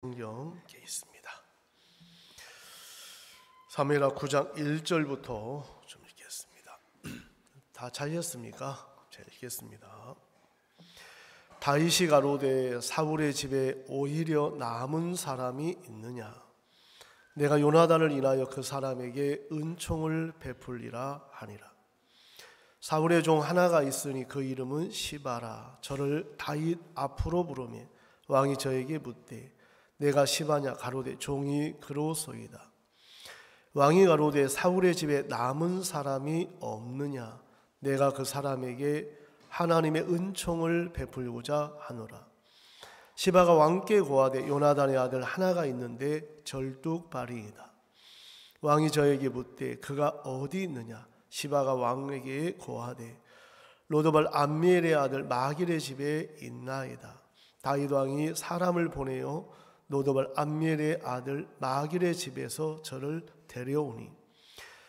성경에 있습니다. 사무엘하 9장 1절부터 좀 읽겠습니다. 다 잘렸습니까? 제가 읽겠습니다. 다윗이 가로되 사울의 집에 오히려 남은 사람이 있느냐? 내가 요나단을 인하여 그 사람에게 은총을 베풀리라 하니라. 사울의 종 하나가 있으니 그 이름은 시바라. 저를 다윗 앞으로 부르매 왕이 저에게 묻되 내가 시바냐? 가로되 종이 그로소이다. 왕이 가로되 사울의 집에 남은 사람이 없느냐? 내가 그 사람에게 하나님의 은총을 베풀고자 하노라. 시바가 왕께 고하되 요나단의 아들 하나가 있는데 절뚝발이이다. 왕이 저에게 묻되 그가 어디 있느냐? 시바가 왕에게 고하되 로드발 암미엘의 아들 마길의 집에 있나이다. 다윗 왕이 사람을 보내어 로드발 암미엘의 아들 마길의 집에서 저를 데려오니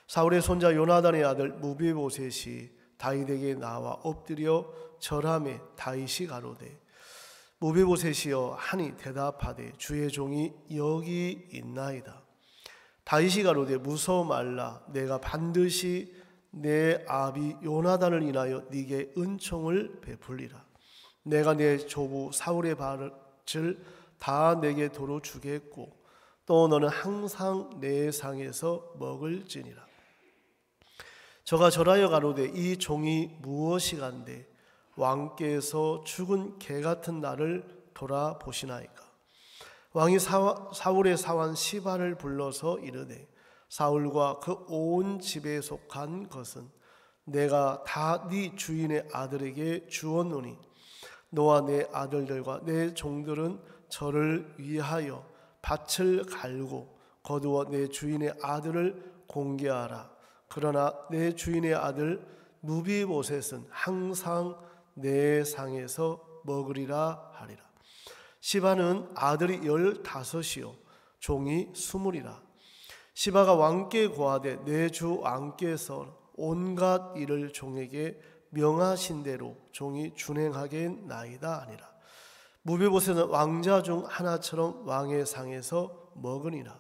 사울의 손자 요나단의 아들 무비보셋이 다윗에게 나와 엎드려 절하매 다윗이 가로되 무비보셋이여 하니 대답하되 주의 종이 여기 있나이다. 다윗이 가로되 무서워 말라. 내가 반드시 내 아비 요나단을 인하여 네게 은총을 베풀리라. 내가 내 조부 사울의 밭을 다 내게 도로 주겠고 또 너는 항상 내 상에서 먹을지니라. 저가 절하여 가로되 이 종이 무엇이간데 왕께서 죽은 개 같은 나를 돌아보시나이까. 왕이 사울의 사환 시바를 불러서 이르되 사울과 그 온 집에 속한 것은 내가 다 네 주인의 아들에게 주었노니 너와 내 아들들과 내 종들은 저를 위하여 밭을 갈고 거두어 내 주인의 아들을 공개하라. 그러나 내 주인의 아들 무비보셋은 항상 내 상에서 먹으리라 하리라. 시바는 아들이 15이요 종이 20이라. 시바가 왕께 고하되 내 주 왕께서 온갖 일을 종에게 명하신 대로 종이 준행하겠나이다 하니라. 무비보셋은 왕자 중 하나처럼 왕의 상에서 먹으니라.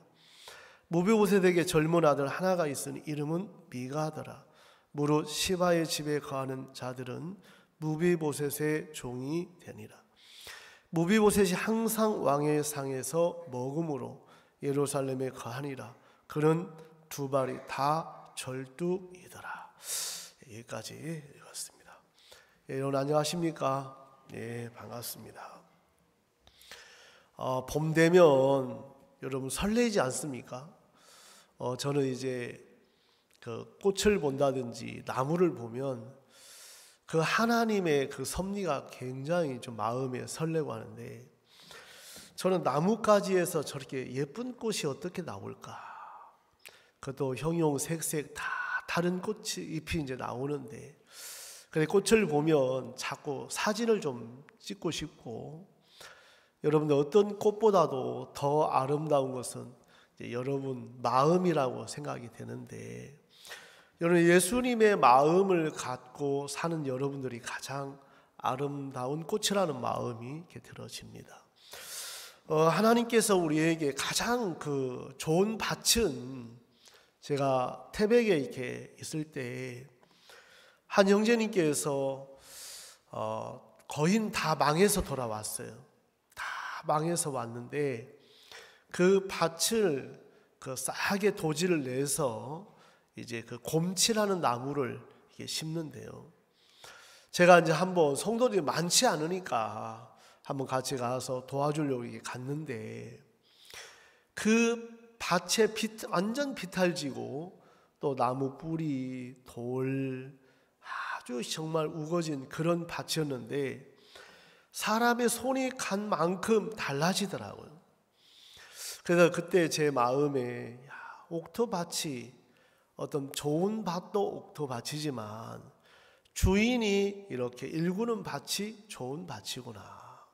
무비보셋에게 젊은 아들 하나가 있으니 이름은 미가더라. 무릇 시바의 집에 거하는 자들은 무비보셋의 종이 되니라. 무비보셋이 항상 왕의 상에서 먹음으로 예루살렘에 거하니라. 그는 두 발이 다 절뚝이더라. 여기까지 읽었습니다. 여러분 안녕하십니까? 네, 반갑습니다. 봄 되면 여러분 설레지 않습니까? 저는 이제 그 꽃을 본다든지 나무를 보면 그 하나님의 그 섭리가 굉장히 좀 마음에 설레고 하는데 저는 나뭇가지에서 저렇게 예쁜 꽃이 어떻게 나올까? 그것도 형용색색 다 다른 꽃이 잎이 이제 나오는데 근데 꽃을 보면 자꾸 사진을 좀 찍고 싶고 여러분들 어떤 꽃보다도 더 아름다운 것은 이제 여러분 마음이라고 생각이 되는데 여러분 예수님의 마음을 갖고 사는 여러분들이 가장 아름다운 꽃이라는 마음이 이렇게 들어집니다. 하나님께서 우리에게 가장 그 좋은 밭은 제가 태백에 이렇게 있을 때 한 형제님께서 거의 다 망해서 돌아왔어요. 다 망해서 왔는데 그 밭을 그 싸게 도지를 내서 이제 그 곰치라는 나무를 이렇게 심는데요. 제가 이제 한번 성도들이 많지 않으니까 한번 같이 가서 도와주려고 이렇게 갔는데 그 밭에 완전 비탈지고 또 나무 뿌리, 돌 아주 정말 우거진 그런 밭이었는데 사람의 손이 간 만큼 달라지더라고요. 그래서 그때 제 마음에 옥토밭이 어떤 좋은 밭도 옥토밭이지만 주인이 이렇게 일구는 밭이 좋은 밭이구나.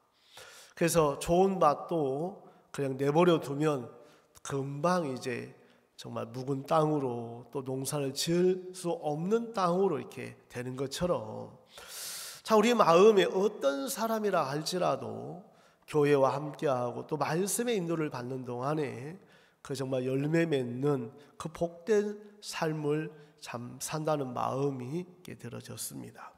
그래서 좋은 밭도 그냥 내버려 두면 금방 이제 정말 묵은 땅으로 또 농사를 지을 수 없는 땅으로 이렇게 되는 것처럼 자 우리 마음에 어떤 사람이라 할지라도 교회와 함께하고 또 말씀의 인도를 받는 동안에 그 정말 열매 맺는 그 복된 삶을 참 산다는 마음이 들어졌습니다.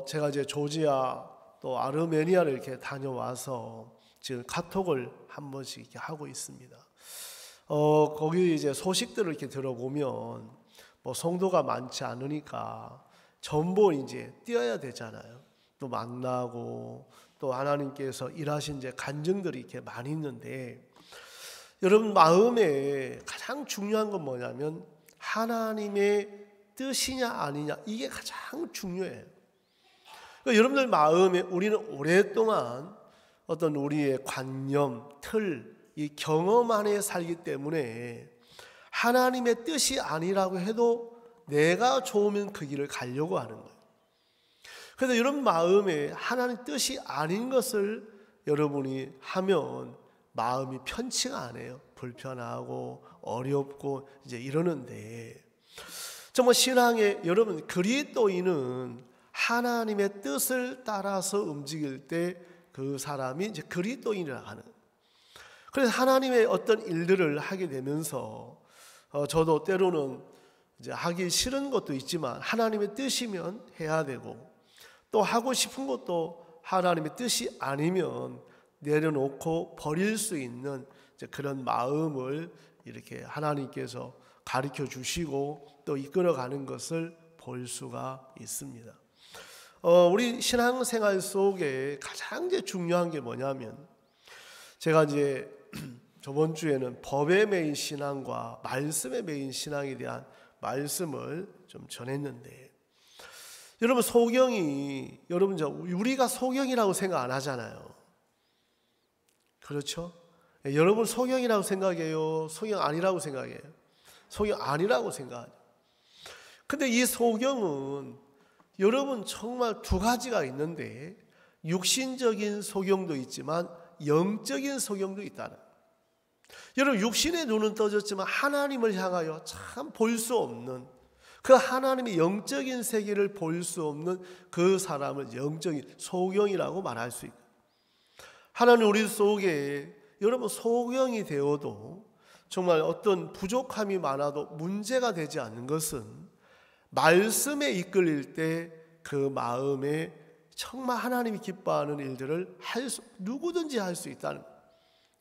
제가 이제 조지아 또 아르메니아를 이렇게 다녀와서 지금 카톡을 한 번씩 이렇게 하고 있습니다. 거기 이제 소식들을 이렇게 들어보면 뭐 성도가 많지 않으니까 전부 이제 뛰어야 되잖아요. 또 만나고 또 하나님께서 일하신 이제 간증들이 이렇게 많이 있는데, 여러분 마음에 가장 중요한 건 뭐냐면 하나님의 뜻이냐 아니냐, 이게 가장 중요해요. 그러니까 여러분들 마음에 우리는 오랫동안 어떤 우리의 관념, 틀, 이 경험 안에 살기 때문에 하나님의 뜻이 아니라고 해도 내가 좋으면 그 길을 가려고 하는 거예요. 그래서 여러분 마음에 하나님 뜻이 아닌 것을 여러분이 하면 마음이 편치가 않아요. 불편하고 어렵고 이제 이러는데, 정말 신앙에 여러분 그리스도인은 하나님의 뜻을 따라서 움직일 때 그 사람이 이제 그리스도인이라고 하는. 그래서 하나님의 어떤 일들을 하게 되면서 저도 때로는 이제 하기 싫은 것도 있지만 하나님의 뜻이면 해야 되고, 또 하고 싶은 것도 하나님의 뜻이 아니면 내려놓고 버릴 수 있는 이제 그런 마음을 이렇게 하나님께서 가르쳐 주시고 또 이끌어가는 것을 볼 수가 있습니다. 우리 신앙생활 속에 가장 이제 중요한 게 뭐냐면, 제가 이제 저번 주에는 법에 매인 신앙과 말씀에 매인 신앙에 대한 말씀을 좀 전했는데, 여러분 소경이, 여러분 우리가 소경이라고 생각 안 하잖아요. 그렇죠? 여러분 소경이라고 생각해요? 소경 아니라고 생각해요? 소경 아니라고 생각하죠. 근데 이 소경은 여러분 정말 두 가지가 있는데, 육신적인 소경도 있지만 영적인 소경도 있다는. 여러분 육신의 눈은 떠졌지만 하나님을 향하여 참 볼 수 없는, 그 하나님의 영적인 세계를 볼 수 없는 그 사람을 영적인 소경이라고 말할 수 있고, 하나님 우리 속에 여러분 소경이 되어도 정말 어떤 부족함이 많아도 문제가 되지 않는 것은 말씀에 이끌릴 때 그 마음에 정말 하나님이 기뻐하는 일들을 누구든지 할 수 있다는 거예요.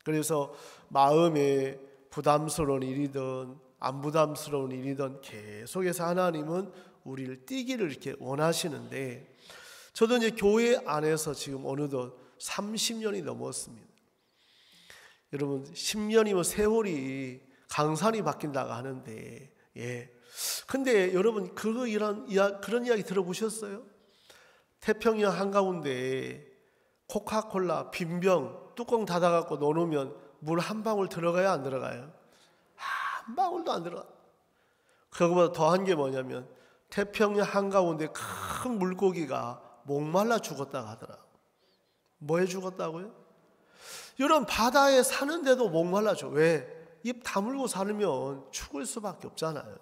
그래서 마음에 부담스러운 일이든 안 부담스러운 일이든 계속해서 하나님은 우리를 뛰기를 이렇게 원하시는데, 저도 이제 교회 안에서 지금 어느덧 30년이 넘었습니다. 여러분 10년이면 세월이 강산이 바뀐다고 하는데, 근데 여러분 그런 이야기 들어보셨어요? 태평양 한가운데 코카콜라 빈병 뚜껑 닫아갖고 넣어놓으면 물 한 방울 들어가요, 안 들어가요? 한 방울도 안 들어가. 그거보다 더한 게 뭐냐면 태평양 한가운데 큰 물고기가 목말라 죽었다고 하더라. 뭐에 죽었다고요? 여러분 바다에 사는데도 목말라 죽어. 왜? 입 다물고 살면 죽을 수밖에 없잖아요.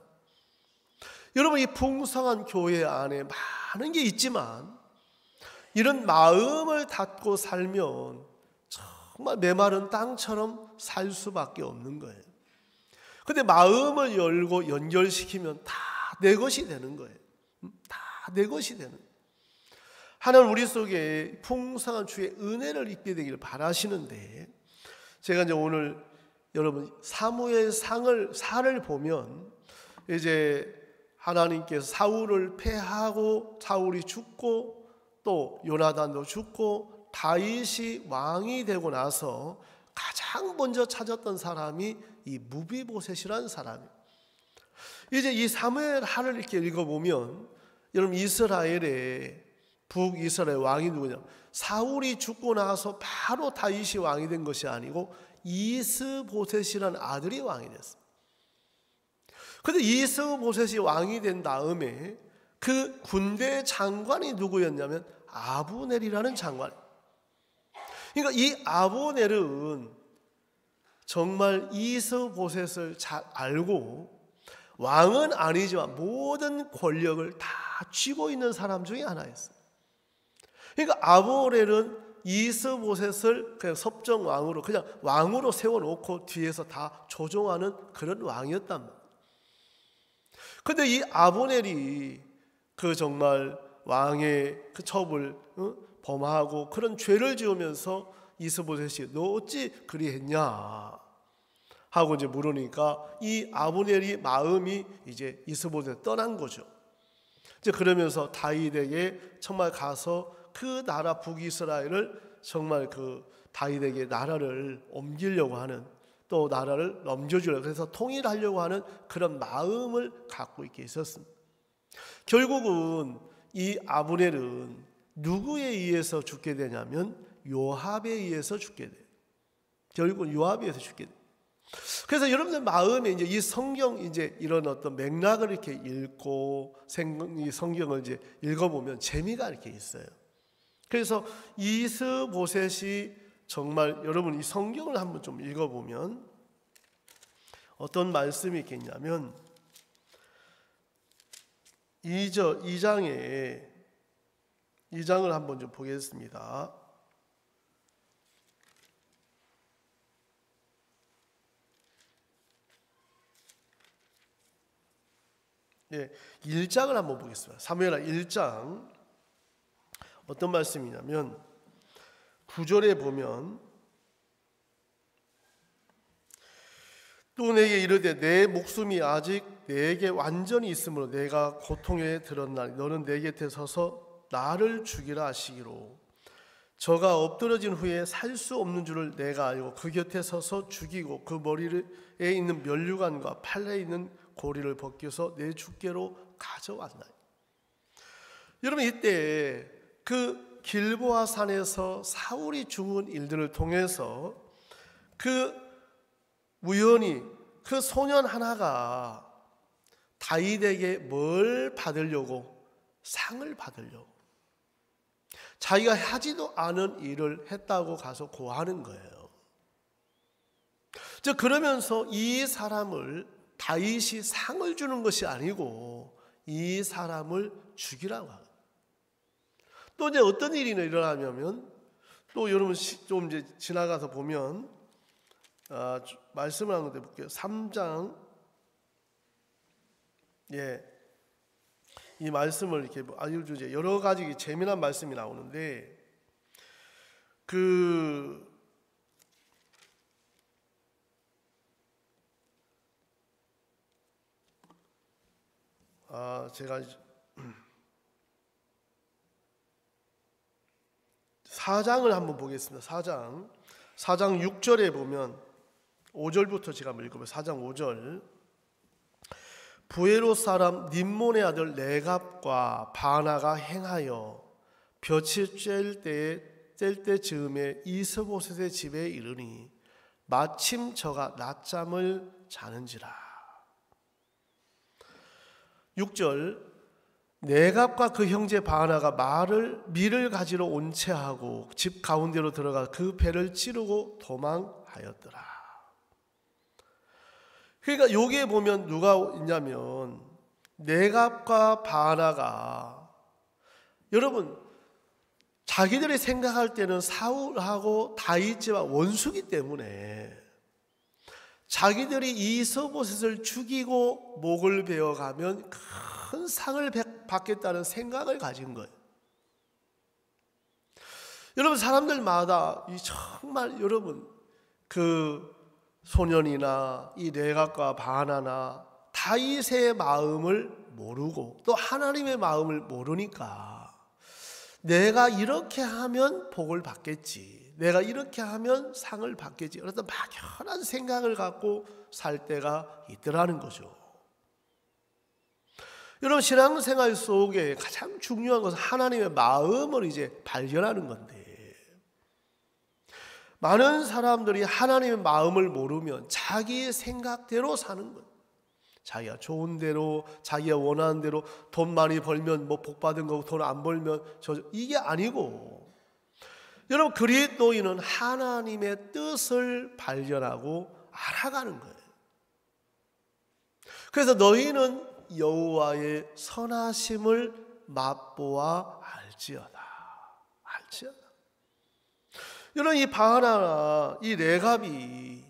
여러분 이 풍성한 교회 안에 많은 게 있지만 이런 마음을 닫고 살면 정말 메마른 땅처럼 살 수밖에 없는 거예요. 근데 마음을 열고 연결시키면 다 내 것이 되는 거예요. 다 내 것이 되는 거예요. 하나님 우리 속에 풍성한 주의 은혜를 입게 되기를 바라시는데, 제가 이제 오늘 여러분 사무엘 사를 보면 이제 하나님께서 사울을 패하고 사울이 죽고 또 요나단도 죽고 다윗이 왕이 되고 나서 가장 먼저 찾았던 사람이 이 무비보셋이라는 사람이에요. 이제 이 사무엘 하를 이렇게 읽어보면 여러분 이스라엘의 북이스라엘 왕이 누구냐? 사울이 죽고 나서 바로 다윗이 왕이 된 것이 아니고 이스보셋이라는 아들이 왕이 됐어요. 그런데 이스보셋이 왕이 된 다음에 그 군대 장관이 누구였냐면 아브넬이라는 장관. 그러니까 이 아브넬은 정말 이스보셋을 잘 알고 왕은 아니지만 모든 권력을 다 쥐고 있는 사람 중에 하나였어요. 그러니까 아브넬은 이스보셋을 그냥 섭정 왕으로 그냥 왕으로 세워놓고 뒤에서 다 조종하는 그런 왕이었단 말이에요. 근데 이 아브넬이 그 정말 왕의 그 첩을 범하고 그런 죄를 지으면서 이스보셋이 너 어찌 그리했냐 하고 이제 물으니까 이 아브넬이 마음이 이제 이스보셋 떠난 거죠. 이제 그러면서 다윗에게 정말 가서 그 나라 북이스라엘을 정말 그 다윗에게 나라를 옮기려고 하는, 또 나라를 넘겨주려고, 그래서 통일하려고 하는 그런 마음을 갖고 있게 있었습니다. 결국은 이 아브넬은 누구에 의해서 죽게 되냐면 요압에 의해서 죽게 돼요. 결국은 요압에 의해서 죽게 돼요. 그래서 여러분들 마음에 이제 이 성경 이제 이런 어떤 맥락을 이렇게 읽고 이 성경을 이제 읽어보면 재미가 이렇게 있어요. 그래서 이스보셋이 정말 여러분 이 성경을 한번 좀 읽어보면 어떤 말씀이 있겠냐면 2장을 한번 좀 보겠습니다. 예, 1장을 한번 보겠습니다. 사무엘하 1장 어떤 말씀이냐면 9절에 보면 또 내게 이르되 내 목숨이 아직 내게 완전히 있으므로 내가 고통에 들었나니 너는 내 곁에 서서 나를 죽이라 하시기로 저가 엎드러진 후에 살 수 없는 줄을 내가 알고 그 곁에 서서 죽이고 그 머리에 있는 면류관과 팔에 있는 고리를 벗겨서 내 주께로 가져왔나니. 여러분 이때 그 길보아 산에서 사울이 죽은 일들을 통해서 그 우연히 그 소년 하나가 다윗에게 뭘 받으려고, 상을 받으려고 자기가 하지도 않은 일을 했다고 가서 고하는 거예요. 그러면서 이 사람을 다윗이 상을 주는 것이 아니고 이 사람을 죽이라고 하고, 또 이제 어떤 일이 일어나냐면 또 여러분 좀 이제 지나가서 보면 말씀을 한 건데 볼게요. 3장 이 말씀을 이렇게 아주 이제 여러 가지 재미난 말씀이 나오는데 제가 4장을 한번 보겠습니다. 4장 6절에 보면 5절부터 제가 한번 읽어봐요. 4장 5절 부에롯 사람 님몬의 아들 레갑과 바나가 행하여 볕이 쬐을 때 즈음에 이스보셋의 집에 이르니 마침 저가 낮잠을 자는지라. 6절 네갑과 그 형제 바나가 밀을 가지러 온 채하고 집 가운데로 들어가 그 배를 찌르고 도망하였더라. 그러니까 여기에 보면 누가 있냐면 네갑과 바나가, 여러분 자기들이 생각할 때는 사울하고 다윗과 원수기 때문에 자기들이 이스보셋을 죽이고 목을 베어가면 큰 상을 받겠다는 생각을 가진 거예요. 여러분 사람들마다 정말 여러분 그 소년이나 이 레갑과 바나나 다윗의 마음을 모르고 또 하나님의 마음을 모르니까 내가 이렇게 하면 복을 받겠지, 내가 이렇게 하면 상을 받겠지, 그래서 막연한 생각을 갖고 살 때가 있더라는 거죠. 여러분 신앙생활 속에 가장 중요한 것은 하나님의 마음을 이제 발견하는 건데, 많은 사람들이 하나님의 마음을 모르면 자기의 생각대로 사는 거예요. 자기가 좋은 대로, 자기가 원하는 대로, 돈 많이 벌면 뭐 복 받은 거고 돈 안 벌면 이게 아니고, 여러분 그리스도인은 하나님의 뜻을 발견하고 알아가는 거예요. 그래서 너희는 여호와의 선하심을 맛보아 알지어다. 여러분, 이 바하나 이 레갑이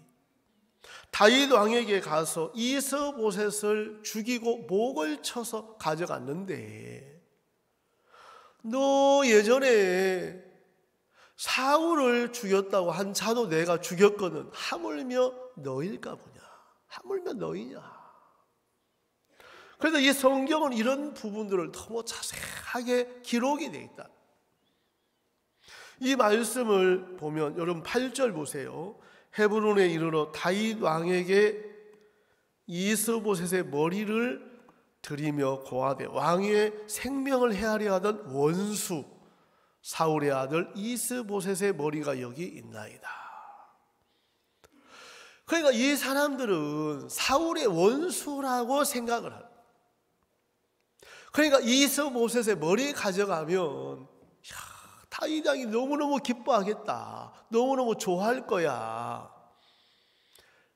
다윗 왕에게 가서 이스보셋을 죽이고 목을 쳐서 가져갔는데, 너 예전에 사울을 죽였다고 한 자도 내가 죽였거든. 하물며 너일까 보냐. 하물며 너희냐. 그래서 이 성경은 이런 부분들을 너무 자세하게 기록이 되어 있다. 이 말씀을 보면 여러분 8절 보세요. 헤브론에 이르러 다윗 왕에게 이스보셋의 머리를 드리며 고하되 왕의 생명을 해하려 하던 원수 사울의 아들 이스보셋의 머리가 여기 있나이다. 그러니까 이 사람들은 사울의 원수라고 생각을 합니다. 그러니까 이스보셋의 머리 가져가면 다윗 왕이 너무너무 기뻐하겠다. 너무너무 좋아할 거야.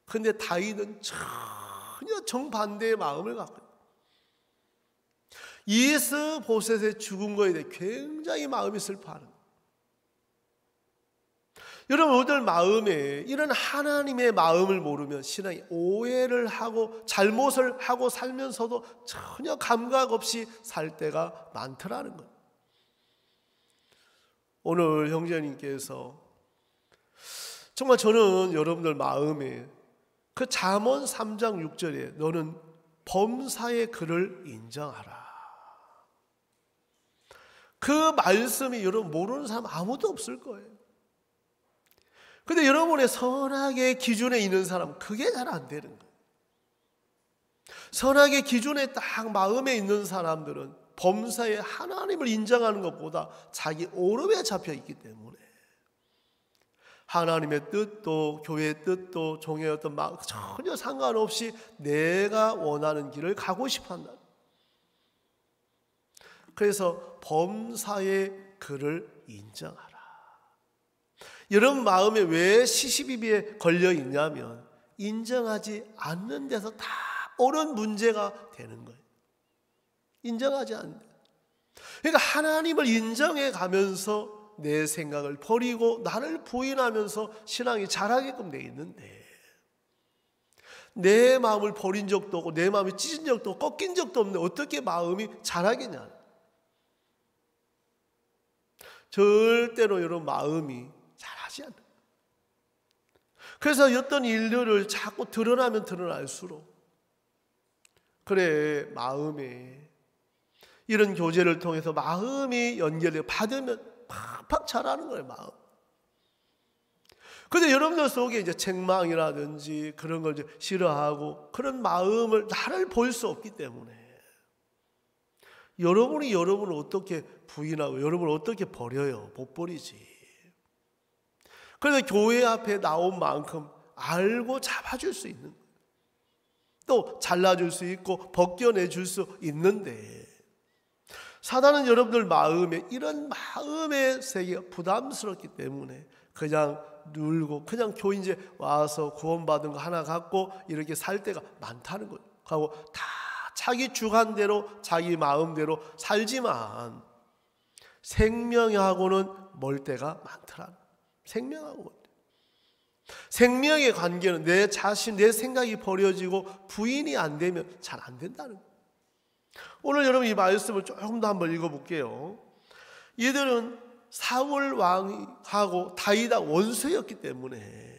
그런데 다윗은 전혀 정반대의 마음을 갖고 있어요. 이스보셋의 죽은 거에 대해 굉장히 마음이 슬퍼하는 거예요. 여러분, 우리들 마음에 이런 하나님의 마음을 모르면 신앙이 오해를 하고 잘못을 하고 살면서도 전혀 감각 없이 살 때가 많더라는 거예요. 오늘 형제님께서 정말 저는 여러분들 마음에 그 잠언 3장 6절에 너는 범사의 그를 인정하라. 그 말씀이 여러분 모르는 사람 아무도 없을 거예요. 근데 여러분의 선악의 기준에 있는 사람은 그게 잘 안 되는 거예요. 선악의 기준에 딱 마음에 있는 사람들은 범사에 하나님을 인정하는 것보다 자기 오름에 잡혀 있기 때문에 하나님의 뜻도 교회의 뜻도 종의 어떤 마음 전혀 상관없이 내가 원하는 길을 가고 싶어 한다. 그래서 범사의 그를 인정하라. 여러분 마음에 왜 시시비비에 걸려 있냐면 인정하지 않는 데서 다 옳은 문제가 되는 거예요. 인정하지 않는다. 그러니까 하나님을 인정해 가면서 내 생각을 버리고 나를 부인하면서 신앙이 자라게끔 돼 있는데 내 마음을 버린 적도 없고 내 마음이 찢은 적도 없고 꺾인 적도 없는데 어떻게 마음이 자라겠냐. 절대로 여러분 마음이 자라지 않는. 그래서 어떤 일들을 자꾸 드러나면 드러날수록 그래 마음에 이런 교제를 통해서 마음이 연결되어 받으면 팍팍 자라는 거예요. 마음. 그런데 여러분들 속에 이제 책망이라든지 그런 걸 이제 싫어하고 그런 마음을 나를 볼 수 없기 때문에 여러분이 여러분을 어떻게 부인하고 여러분을 어떻게 버려요? 못 버리지. 그래서 교회 앞에 나온 만큼 알고 잡아줄 수 있는 거예요. 또 잘라줄 수 있고 벗겨내줄 수 있는데 사단은 여러분들 마음에 이런 마음의 세계가 부담스럽기 때문에 그냥 눌고 그냥 교인제 와서 구원받은 거 하나 갖고 이렇게 살 때가 많다는 거예요. 하고 다 자기 주관대로 자기 마음대로 살지만 생명하고는 멀 때가 많더라. 생명의 관계는 내 자신, 내 생각이 버려지고 부인이 안 되면 잘 안 된다는 거예요. 오늘 여러분 이 말씀을 조금 더 한번 읽어볼게요. 이들은 사울 왕하고 다윗 원수였기 때문에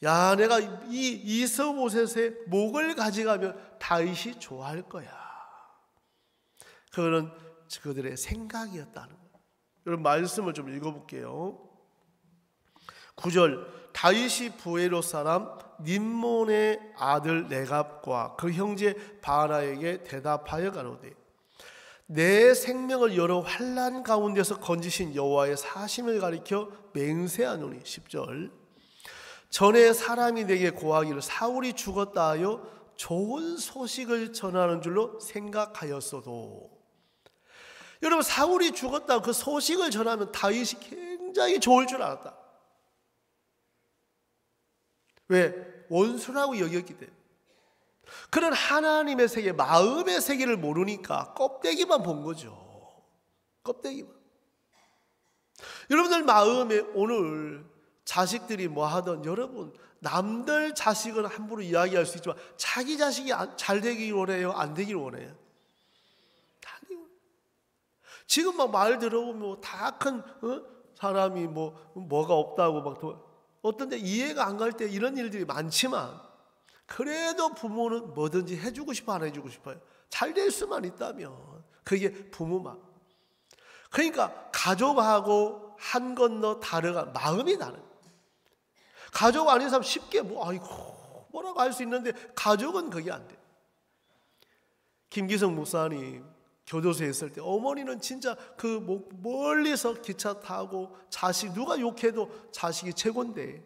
야 내가 이 이스보셋의 목을 가져가면 다윗이 좋아할 거야. 그거는 그들의 생각이었다는 거예요. 여러분 말씀을 좀 읽어볼게요. 9절 다윗이 부에롯 사람 림몬의 아들 레갑과 그 형제 바하나에게 대답하여 가로되 내 생명을 여러 환난 가운데서 건지신 여호와의 사심을 가리켜 맹세하노니 10절 전에 사람이 내게 고하기를 사울이 죽었다 하여 좋은 소식을 전하는 줄로 생각하였어도 여러분 사울이 죽었다 그 소식을 전하면 다윗이 굉장히 좋을 줄 알았다. 왜? 원수라고 여겼기 때문에. 그런 하나님의 세계, 마음의 세계를 모르니까 껍데기만 본 거죠. 껍데기만. 여러분들 마음에 오늘 자식들이 뭐 하든 여러분 남들 자식은 함부로 이야기할 수 있지만 자기 자식이 잘 되길 원해요? 안 되길 원해요? 지금 막 말 들어보면 다 큰 사람이 뭐가 없다고 막 어떤 데 이해가 안 갈 때 이런 일들이 많지만 그래도 부모는 뭐든지 해주고 싶어 안 해주고 싶어요? 잘 될 수만 있다면 그게 부모 마음. 그러니까 가족하고 한 건너 다르가 마음이 다른. 가족 아닌 사람 쉽게 뭐라고 할 수 있는데 가족은 그게 안 돼. 김기성 목사님 교도소에 있을 때 어머니는 진짜 멀리서 기차 타고 자식 누가 욕해도 자식이 최고인데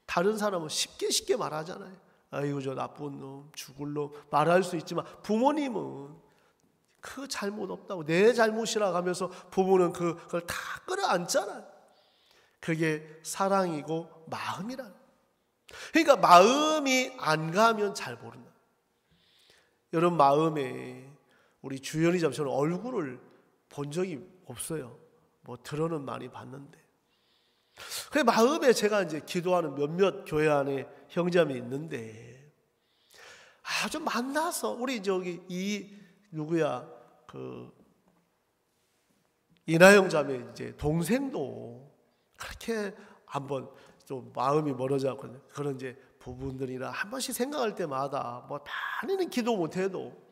다른 사람은 쉽게 말하잖아요. 아이고 저 나쁜 놈 죽을 놈 말할 수 있지만 부모님은 그 잘못 없다고 내 잘못이라고 하면서 부모는 그걸 다 끌어안잖아요. 그게 사랑이고 마음이라. 그러니까 마음이 안 가면 잘 모른다. 여러분 마음에 우리 주연이 저는 얼굴을 본 적이 없어요. 들어는 많이 봤는데. 그 마음에 제가 이제 기도하는 몇몇 교회 안에 형제자매 있는데 아주 만나서 우리 이나영 자매 이제 동생도 그렇게 한번 좀 마음이 멀어져 갖고 그런 이제 부분들이나 한 번씩 생각할 때마다 많이는 기도 못해도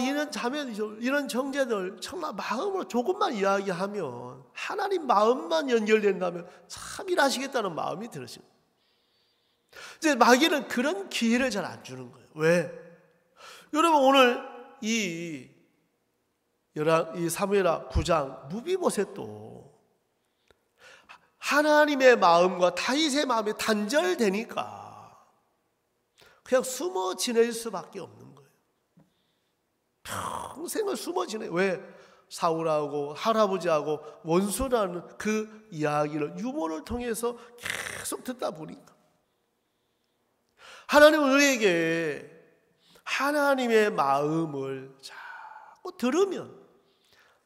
이런 자매 이런 형제들 정말 마음으로 조금만 이야기하면 하나님 마음만 연결된다면 참 일하시겠다는 마음이 들으십니다. 이제 마귀는 그런 기회를 잘 안 주는 거예요. 왜? 여러분 오늘 이 사무엘하 9장 무비보셋도 하나님의 마음과 다윗의 마음이 단절되니까 그냥 숨어 지낼 수밖에 없는 거예요. 평생을 숨어 지내. 왜? 사울하고 할아버지하고 원수라는 그 이야기를 유머를 통해서 계속 듣다 보니까 하나님은 우리에게 하나님의 마음을 자꾸 들으면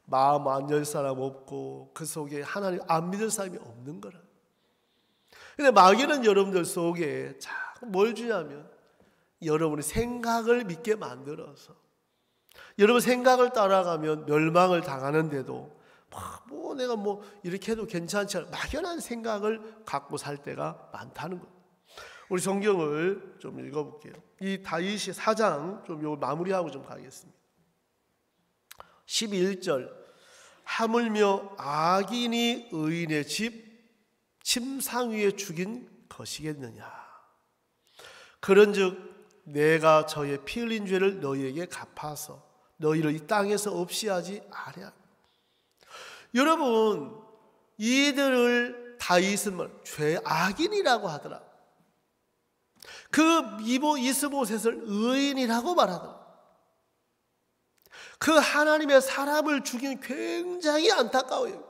마음 안 열 사람 없고 그 속에 하나님 안 믿을 사람이 없는 거라. 근데 마귀는 여러분들 속에 자꾸 뭘 주냐면 여러분의 생각을 믿게 만들어서 여러분 생각을 따라가면 멸망을 당하는데도 내가 이렇게 해도 괜찮지 않아 막연한 생각을 갖고 살 때가 많다는 거예요. 우리 성경을 좀 읽어볼게요. 이 다윗이 4장 좀 요 마무리하고 좀 가겠습니다. 11절 하물며 악인이 의인의 집 침상 위에 죽인 것이겠느냐. 그런즉 내가 저의 피 흘린 죄를 너희에게 갚아서 너희를 이 땅에서 없이 하지 아니하리라. 여러분 이들을 다윗은 죄 악인이라고 하더라. 그 이스보셋을 의인이라고 말하더라. 그 하나님의 사람을 죽인 굉장히 안타까워요.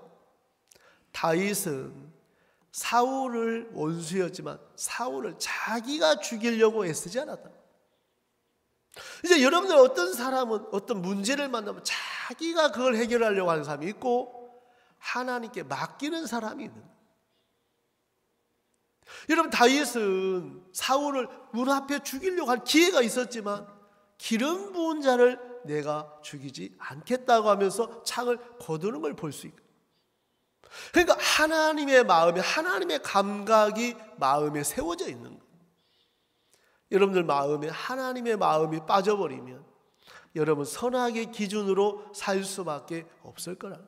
다윗은 사울을 원수였지만 사울을 자기가 죽이려고 애쓰지 않았다. 이제 여러분들 어떤 사람은 어떤 문제를 만나면 자기가 그걸 해결하려고 하는 사람이 있고 하나님께 맡기는 사람이 있는 거예요. 여러분 다윗은 사울을 문 앞에 죽이려고 할 기회가 있었지만 기름 부은 자를 내가 죽이지 않겠다고 하면서 창을 거두는 걸 볼 수 있고, 그러니까 하나님의 마음에 하나님의 감각이 마음에 세워져 있는 거예요. 여러분들 마음에 하나님의 마음이 빠져버리면 여러분 선악의 기준으로 살 수밖에 없을 거라.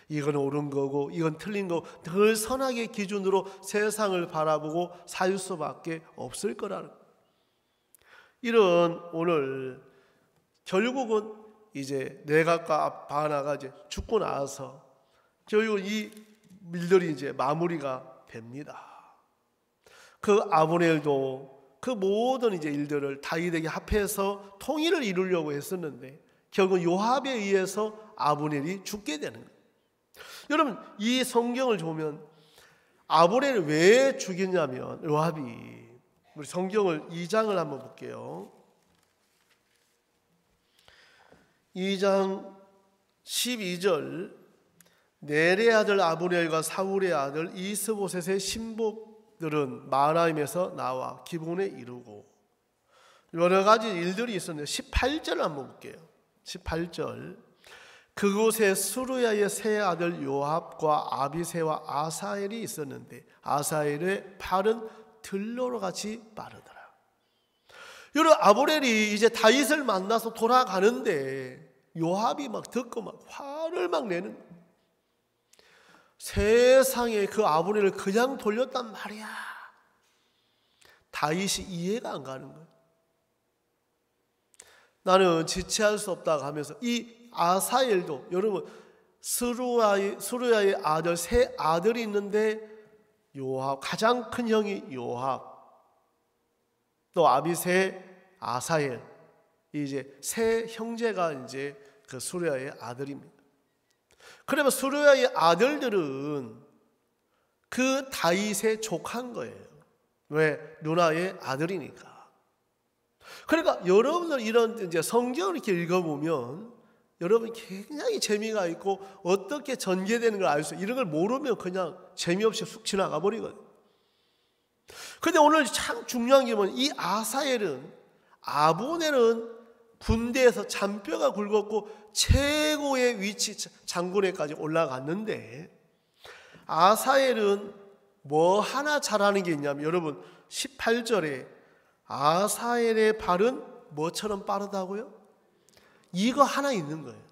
이건 옳은 거고 이건 틀린 거고 늘 선악의 기준으로 세상을 바라보고 살 수밖에 없을 거라는 거예요. 이런 오늘 결국은 이제 내각과 바나가 이제 죽고 나서 결국 이 일들이 이제 마무리가 됩니다. 그 아브넬도 그 모든 이제 일들을 다윗에게 합해서 통일을 이루려고 했었는데 결국 요압에 의해서 아브넬이 죽게 되는 거예요. 여러분 이 성경을 보면 아브넬을 왜 죽였냐면 요압이, 우리 성경을 2장을 한번 볼게요. 2장 12절 넬의 아들 아브넬과 사울의 아들 이스보셋의 신복들은 마하나임에서 나와 기브온에 이르고, 여러 가지 일들이 있었는데 18절 한번 볼게요. 18절. 그곳에 수르야의 세 아들 요압과 아비새와 아사엘이 있었는데 아사엘의 팔은 들로로 같이 빠르더라. 여러분, 아브넬이 이제 다윗을 만나서 돌아가는데 요압이 막 듣고 막 화를 막 내는 거예요. 세상에 그 아브넬을 그냥 돌렸단 말이야. 다윗이 이해가 안 가는 거예요. 나는 지체할 수 없다고 하면서 이 아사엘도, 여러분, 수르야의 아들 세 아들이 있는데 요압, 가장 큰 형이 요압, 또 아비새, 아사엘, 이제 세 형제가 이제 그 수르야의 아들입니다. 그러면 수르야의 아들들은 그 다윗의 족한 거예요. 왜? 누나의 아들이니까. 그러니까 여러분들 이런 이제 성경을 이렇게 읽어보면 여러분 굉장히 재미가 있고 어떻게 전개되는 걸 알 수, 이런 걸 모르면 그냥 재미없이 쑥 지나가 버리거든요. 근데 오늘 참 중요한 게 뭐냐면 이 아사엘은, 아브넬은 군대에서 잔뼈가 굵었고 최고의 위치 장군에까지 올라갔는데 아사엘은 뭐 하나 잘하는 게 있냐면, 여러분 18절에 아사엘의 발은 뭐처럼 빠르다고요? 이거 하나 있는 거예요.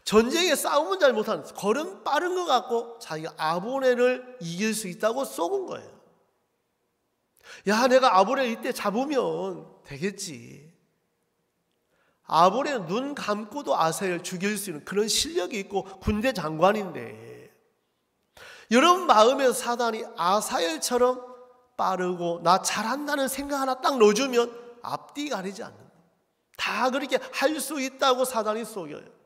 전쟁에 싸움은 잘 못하는, 걸음 빠른 것 같고 자기가 아브넬을 이길 수 있다고 쏘은 거예요. 야, 내가 아브넬 이때 잡으면 되겠지. 아브넬은 눈 감고도 아사엘을 죽일 수 있는 그런 실력이 있고 군대 장관인데, 여러분 마음에서 사단이 아사엘처럼 빠르고 나 잘한다는 생각 하나 딱 넣어주면 앞뒤 가리지 않는 거예요. 다 그렇게 할 수 있다고 사단이 속여요.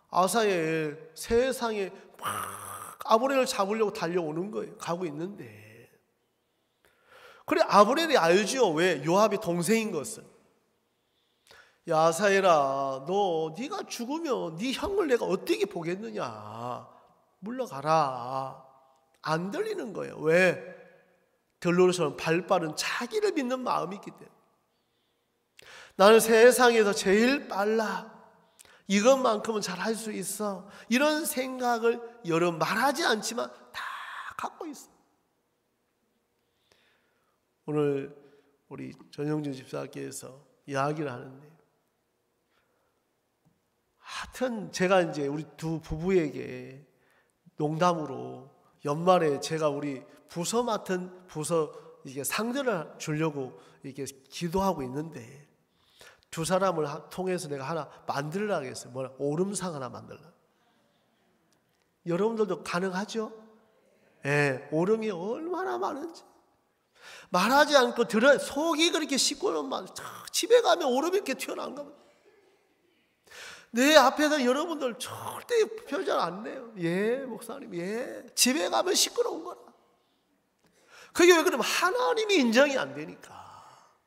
아사엘 세상에 막 아브넬을 잡으려고 달려오는 거예요. 가고 있는데, 그래 아브넬이 알죠. 왜? 요압이 동생인 것을. 야, 아사엘아, 네가 죽으면 네 형을 내가 어떻게 보겠느냐. 물러가라. 안 들리는 거예요. 왜? 들로처럼 발빠른 자기를 믿는 마음이 있기 때문에. 나는 세상에서 제일 빨라. 이것만큼은 잘할 수 있어. 이런 생각을 여러분 말하지 않지만 다 갖고 있어. 오늘 우리 전영준 집사께서 이야기를 하는데, 하여튼 제가 이제 우리 두 부부에게 농담으로 연말에 제가 우리 부서 맡은 부서 이게 상들을 주려고 이렇게 기도하고 있는데, 두 사람을 통해서 내가 하나 만들려고 했어요. 뭐라? 오름상 하나 만들려고. 여러분들도 가능하죠? 예, 오름이 얼마나 많은지. 말하지 않고 들어, 속이 그렇게 시끄러운, 집에 가면 오름이 이렇게 튀어나온가 봐요. 내 앞에서 여러분들 절대 표정 안 내요. 예, 목사님, 예. 집에 가면 시끄러운 거라. 그게 왜 그러면 하나님이 인정이 안 되니까.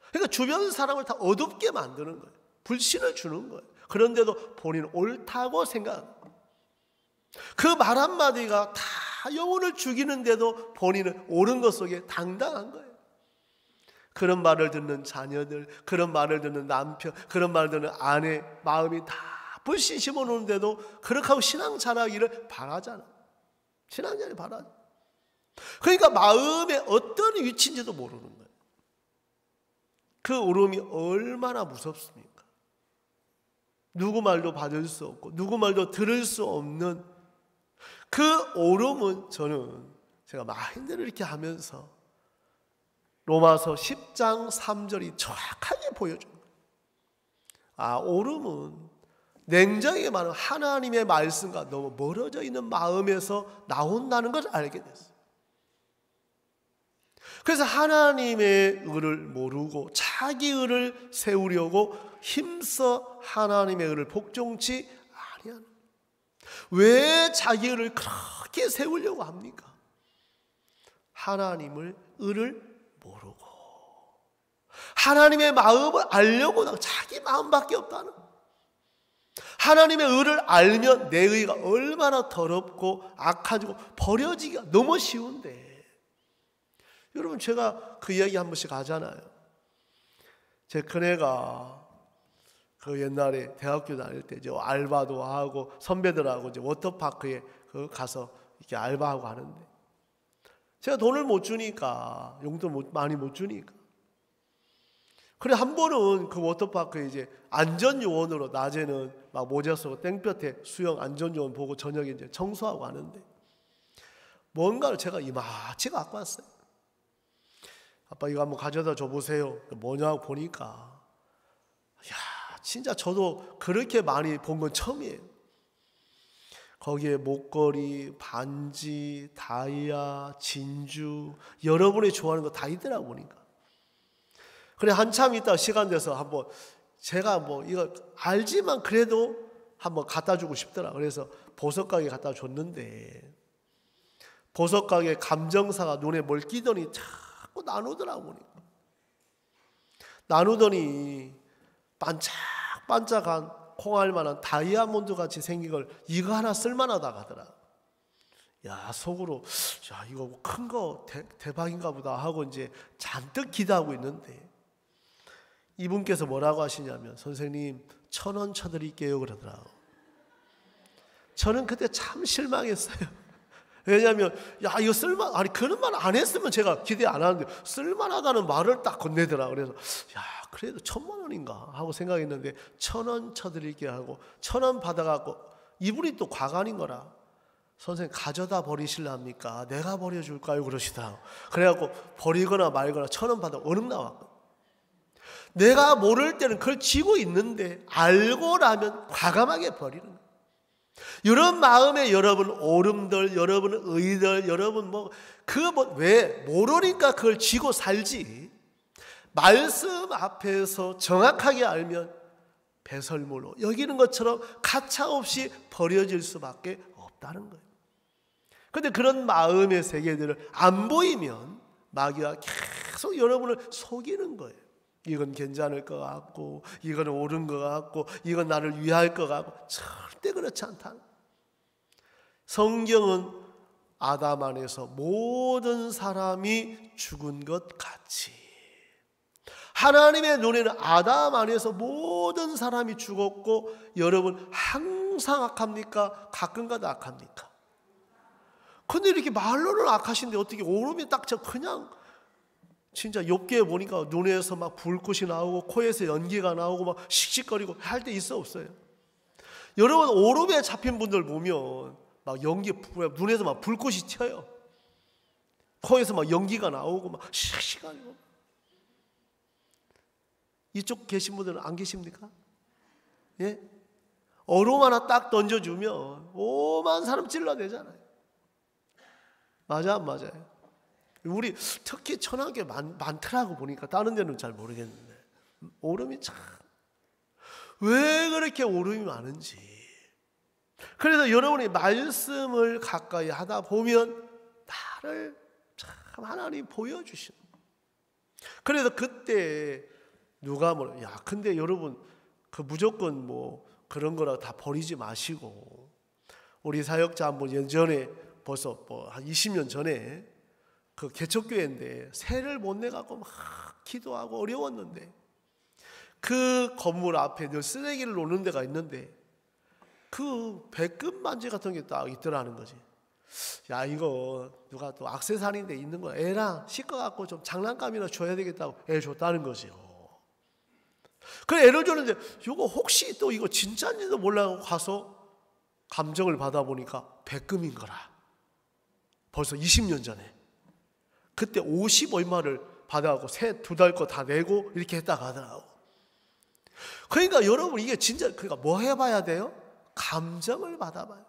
그러니까 주변 사람을 다 어둡게 만드는 거예요. 불신을 주는 거예요. 그런데도 본인은 옳다고 생각합니다. 그 말 한마디가 다 영혼을 죽이는데도 본인은 옳은 것 속에 당당한 거예요. 그런 말을 듣는 자녀들, 그런 말을 듣는 남편, 그런 말을 듣는 아내 마음이 다 불신 심어놓는데도 그렇게 하고 신앙 자라기를 바라잖아. 신앙 자라기를 바라잖아. 그러니까 마음의 어떤 위치인지도 모르는 거예요. 그 오름이 얼마나 무섭습니까? 누구 말도 받을 수 없고 누구 말도 들을 수 없는 그 오름은, 저는 제가 마인드를 이렇게 하면서 로마서 10장 3절이 정확하게 보여준 거예요. 아, 오름은 냉정하게 말하면 하나님의 말씀과 너무 멀어져 있는 마음에서 나온다는 걸 알게 됐어요. 그래서 하나님의 의를 모르고 자기 의를 세우려고 힘써 하나님의 의를 복종치 아니하는. 왜 자기 의를 그렇게 세우려고 합니까? 하나님을 의를 모르고 하나님의 마음을 알려고 자기 마음밖에 없다는. 하나님의 의를 알면 내 의가 얼마나 더럽고 악하고 버려지기가 너무 쉬운데, 여러분 제가 그 이야기 한 번씩 하잖아요. 제 큰애가 그 옛날에 대학교 다닐 때 이제 알바도 하고 선배들하고 이제 워터파크에 가서 이렇게 알바하고 하는데, 제가 돈을 못 주니까, 용돈 많이 못 주니까, 그래 한 번은 그 워터파크에 이제 안전요원으로 낮에는 막 모자 쓰고 땡볕에 수영 안전요원 보고 저녁에 이제 청소하고 하는데, 뭔가를 제가 이마치 갖고 왔어요. 아빠 이거 한번 가져다 줘보세요. 뭐냐고 보니까, 야 진짜 저도 그렇게 많이 본 건 처음이에요. 거기에 목걸이, 반지, 다이아, 진주, 여러분이 좋아하는 거 다 있더라고 보니까. 그래 한참 있다 시간 돼서 한번 제가 뭐 이거 알지만 그래도 한번 갖다 주고 싶더라. 그래서 보석 가게 갖다 줬는데, 보석 가게 감정사가 눈에 뭘 끼더니 자꾸 나누더라고 보니까. 나누더니 반짝반짝한 콩알만한 다이아몬드 같이 생긴 걸 이거 하나 쓸만하다 하더라. 야 속으로 야 이거 큰 거 대박인가 보다 하고 이제 잔뜩 기대하고 있는데, 이분께서 뭐라고 하시냐면, 선생님 1,000원 쳐드릴게요 그러더라고. 저는 그때 참 실망했어요. 왜냐하면 야 이거 아니 그런 말 안 했으면 제가 기대 안 하는데 쓸만하다는 말을 딱 건네더라. 그래서 야 그래도 1,000만 원인가 하고 생각했는데, 1,000원 쳐드릴게요 하고 1,000원 받아갖고, 이분이 또 과간인 거라, 선생님 가져다 버리실랍니까? 내가 버려줄까요? 그러시더라고. 그래갖고 버리거나 말거나 1,000원 받아 얼음 나왔고, 내가 모를 때는 그걸 쥐고 있는데 알고 나면 과감하게 버리는 거예요. 이런 마음에 여러분 오름들, 여러분 의들, 여러분 왜 모르니까 그걸 쥐고 살지. 말씀 앞에서 정확하게 알면 배설물로 여기는 것처럼 가차없이 버려질 수밖에 없다는 거예요. 그런데 그런 마음의 세계들을 안 보이면 마귀가 계속 여러분을 속이는 거예요. 이건 괜찮을 것 같고, 이건 옳은 것 같고, 이건 나를 위할 것 같고, 절대 그렇지 않다. 성경은 아담 안에서 모든 사람이 죽은 것 같이, 하나님의 눈에는 아담 안에서 모든 사람이 죽었고, 여러분 항상 악합니까? 가끔가다 악합니까? 근데 이렇게 말로는 악하신데 어떻게 오름이 딱 그냥 진짜 욥기에 보니까 눈에서 막 불꽃이 나오고 코에서 연기가 나오고 막 씩씩거리고 할 때 있어 없어요? 여러분 오름에 잡힌 분들 보면 막 눈에서 막 불꽃이 튀어요. 코에서 막 연기가 나오고 막 씩씩거리고. 이쪽 계신 분들은 안 계십니까? 예? 얼음 하나 딱 던져주면 오만 사람 찔러대잖아요. 맞아 안 맞아요? 우리 특히 천하게 많더라고 보니까. 다른 데는 잘 모르겠는데 오름이 참 왜 그렇게 오름이 많은지. 그래서 여러분이 말씀을 가까이 하다 보면 나를 참 하나님 보여주시는. 그래서 그때 누가 야 근데 여러분 그 무조건 그런 거라 다 버리지 마시고, 우리 사역자 한번 예전에 벌써 한 20년 전에 그 개척교회인데 세를 못 내갖고 막 기도하고 어려웠는데, 그 건물 앞에 늘 쓰레기를 놓는 데가 있는데 그 백금 반지 같은 게 딱 있더라는 거지. 야 이거 누가 또 액세서리인데 있는 거야. 애랑 씻어갖고 좀 장난감이나 줘야 되겠다고 애 줬다는 거지요. 그래 애를 줬는데 이거 혹시 또 이거 진짜인지도 몰라고 가서 감정을 받아보니까 백금인 거라. 벌써 20년 전에. 그때 50 얼마를 받아갖고 새 2달 거 다 내고 이렇게 했다가 하더라고. 그러니까 여러분 이게 진짜, 그러니까 뭐 해봐야 돼요? 감정을 받아봐요.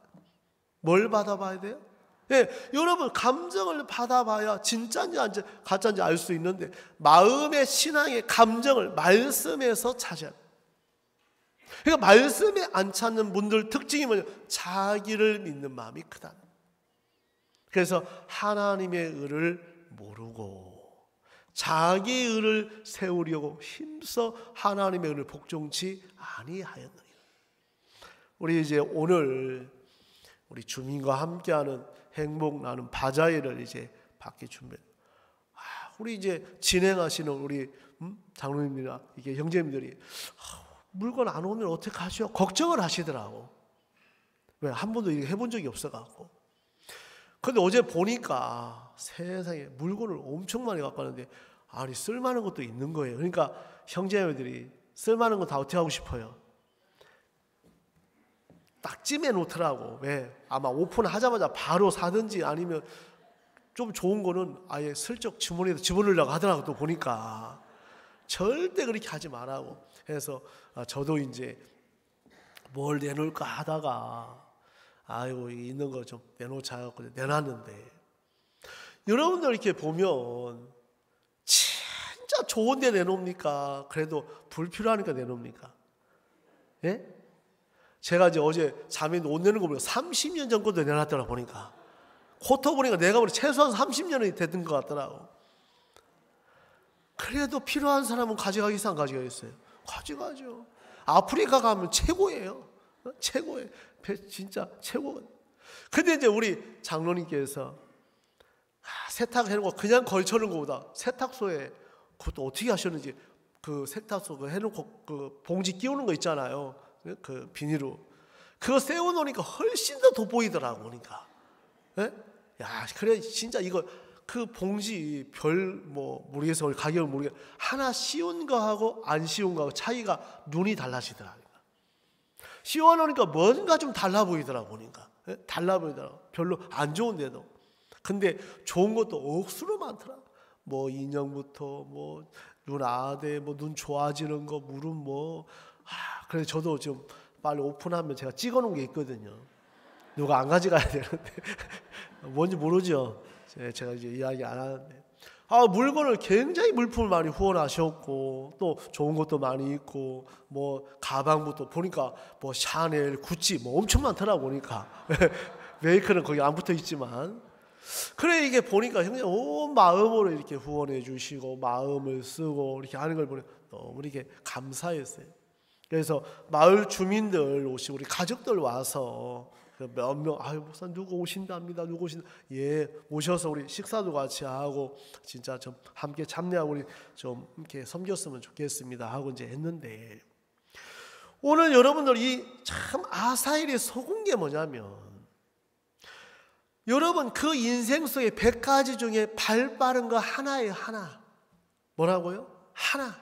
뭘 받아봐야 돼요? 네, 여러분 감정을 받아봐야 진짜인지 가짜인지 알 수 있는데, 마음의 신앙의 감정을 말씀에서 찾아야 돼요. 그러니까 말씀에 안 찾는 분들 특징이 뭐냐? 자기를 믿는 마음이 크다. 그래서 하나님의 의를 모르고 자기 의를 세우려고 힘써 하나님의 의를 복종치 아니하였느니라. 우리 이제 오늘 우리 주민과 함께하는 행복 나눔 바자회를 이제 받게 준비. 우리 이제 진행하시는 우리 장로님이나 이게 형제님들이 물건 안 오면 어떡하죠? 걱정을 하시더라고. 왜? 한 번도 이렇게 해본 적이 없어갖고. 근데 어제 보니까 세상에 물건을 엄청 많이 갖고 왔는데 아니 쓸만한 것도 있는 거예요. 그러니까 형제님들이 쓸만한 거 다 어떻게 하고 싶어요? 딱 찜해 놓더라고. 왜? 아마 오픈하자마자 바로 사든지 아니면 좀 좋은 거는 아예 슬쩍 주머니에 집어넣으려고 하더라고. 또 보니까 절대 그렇게 하지 말라고 해서 저도 이제 뭘 내놓을까 하다가 아이고 있는 거 좀 내놓자 하고 내놨는데, 여러분들 이렇게 보면 진짜 좋은 데 내놓습니까? 그래도 불필요하니까 내놓습니까? 예? 제가 이제 어제 자매 옷 내는 거 보니까 30년 전 것도 내놨더라. 보니까 코터 보니까 내가 보니 최소한 30년이 됐던 것 같더라고. 그래도 필요한 사람은 가져가겠어 안 가져가겠어요? 가져가죠. 아프리카 가면 최고예요. 최고예요. 진짜 최고. 근데 이제 우리 장로님께서 세탁해놓은 거 그냥 걸쳐놓은 것보다 세탁소에 그것도 어떻게 하셨는지, 그 세탁소 그 해놓고 그 봉지 끼우는 거 있잖아요. 그 비닐로 그거 세워놓으니까 훨씬 더 돋보이더라고. 보니까 예? 야 그래 진짜 이거 그 봉지 별 뭐 모르겠어 가격을 모르겠어 하나 씌운 거하고 안 씌운 거하고 차이가 눈이 달라지더라고요. 씌워놓으니까 뭔가 좀 달라 보이더라고. 보니까 예? 달라 보이더라고. 별로 안 좋은데도. 근데 좋은 것도 억수로 많더라고. 뭐 인형부터 뭐 눈 아대 뭐 눈 좋아지는 거 무릎 뭐 그래서 저도 좀 빨리 오픈하면 제가 찍어놓은 게 있거든요. 누가 안 가져가야 되는데 뭔지 모르죠. 제가 이제 이야기 안 하는데 물건을 굉장히 물품을 많이 후원하셨고 또 좋은 것도 많이 있고 뭐 가방부터 보니까 뭐 샤넬, 구찌 뭐 엄청 많더라고. 보니까 메이크는 거기 안 붙어 있지만 그래 이게 보니까 형님 온 마음으로 이렇게 후원해 주시고 마음을 쓰고 이렇게 하는 걸 보니 너무 이렇게 감사했어요. 그래서 마을 주민들 오시고 우리 가족들 와서 몇 명, 목사 누구 오신답니다. 누구 오신다. 예, 오셔서 우리 식사도 같이 하고 진짜 좀 함께 참여하고 우리 좀 이렇게 섬겼으면 좋겠습니다 하고 이제 했는데, 오늘 여러분들 이 참 아사엘이 속은 게 뭐냐면, 여러분 그 인생 속에 100가지 중에 발 빠른 거 하나예요. 하나. 뭐라고요? 하나.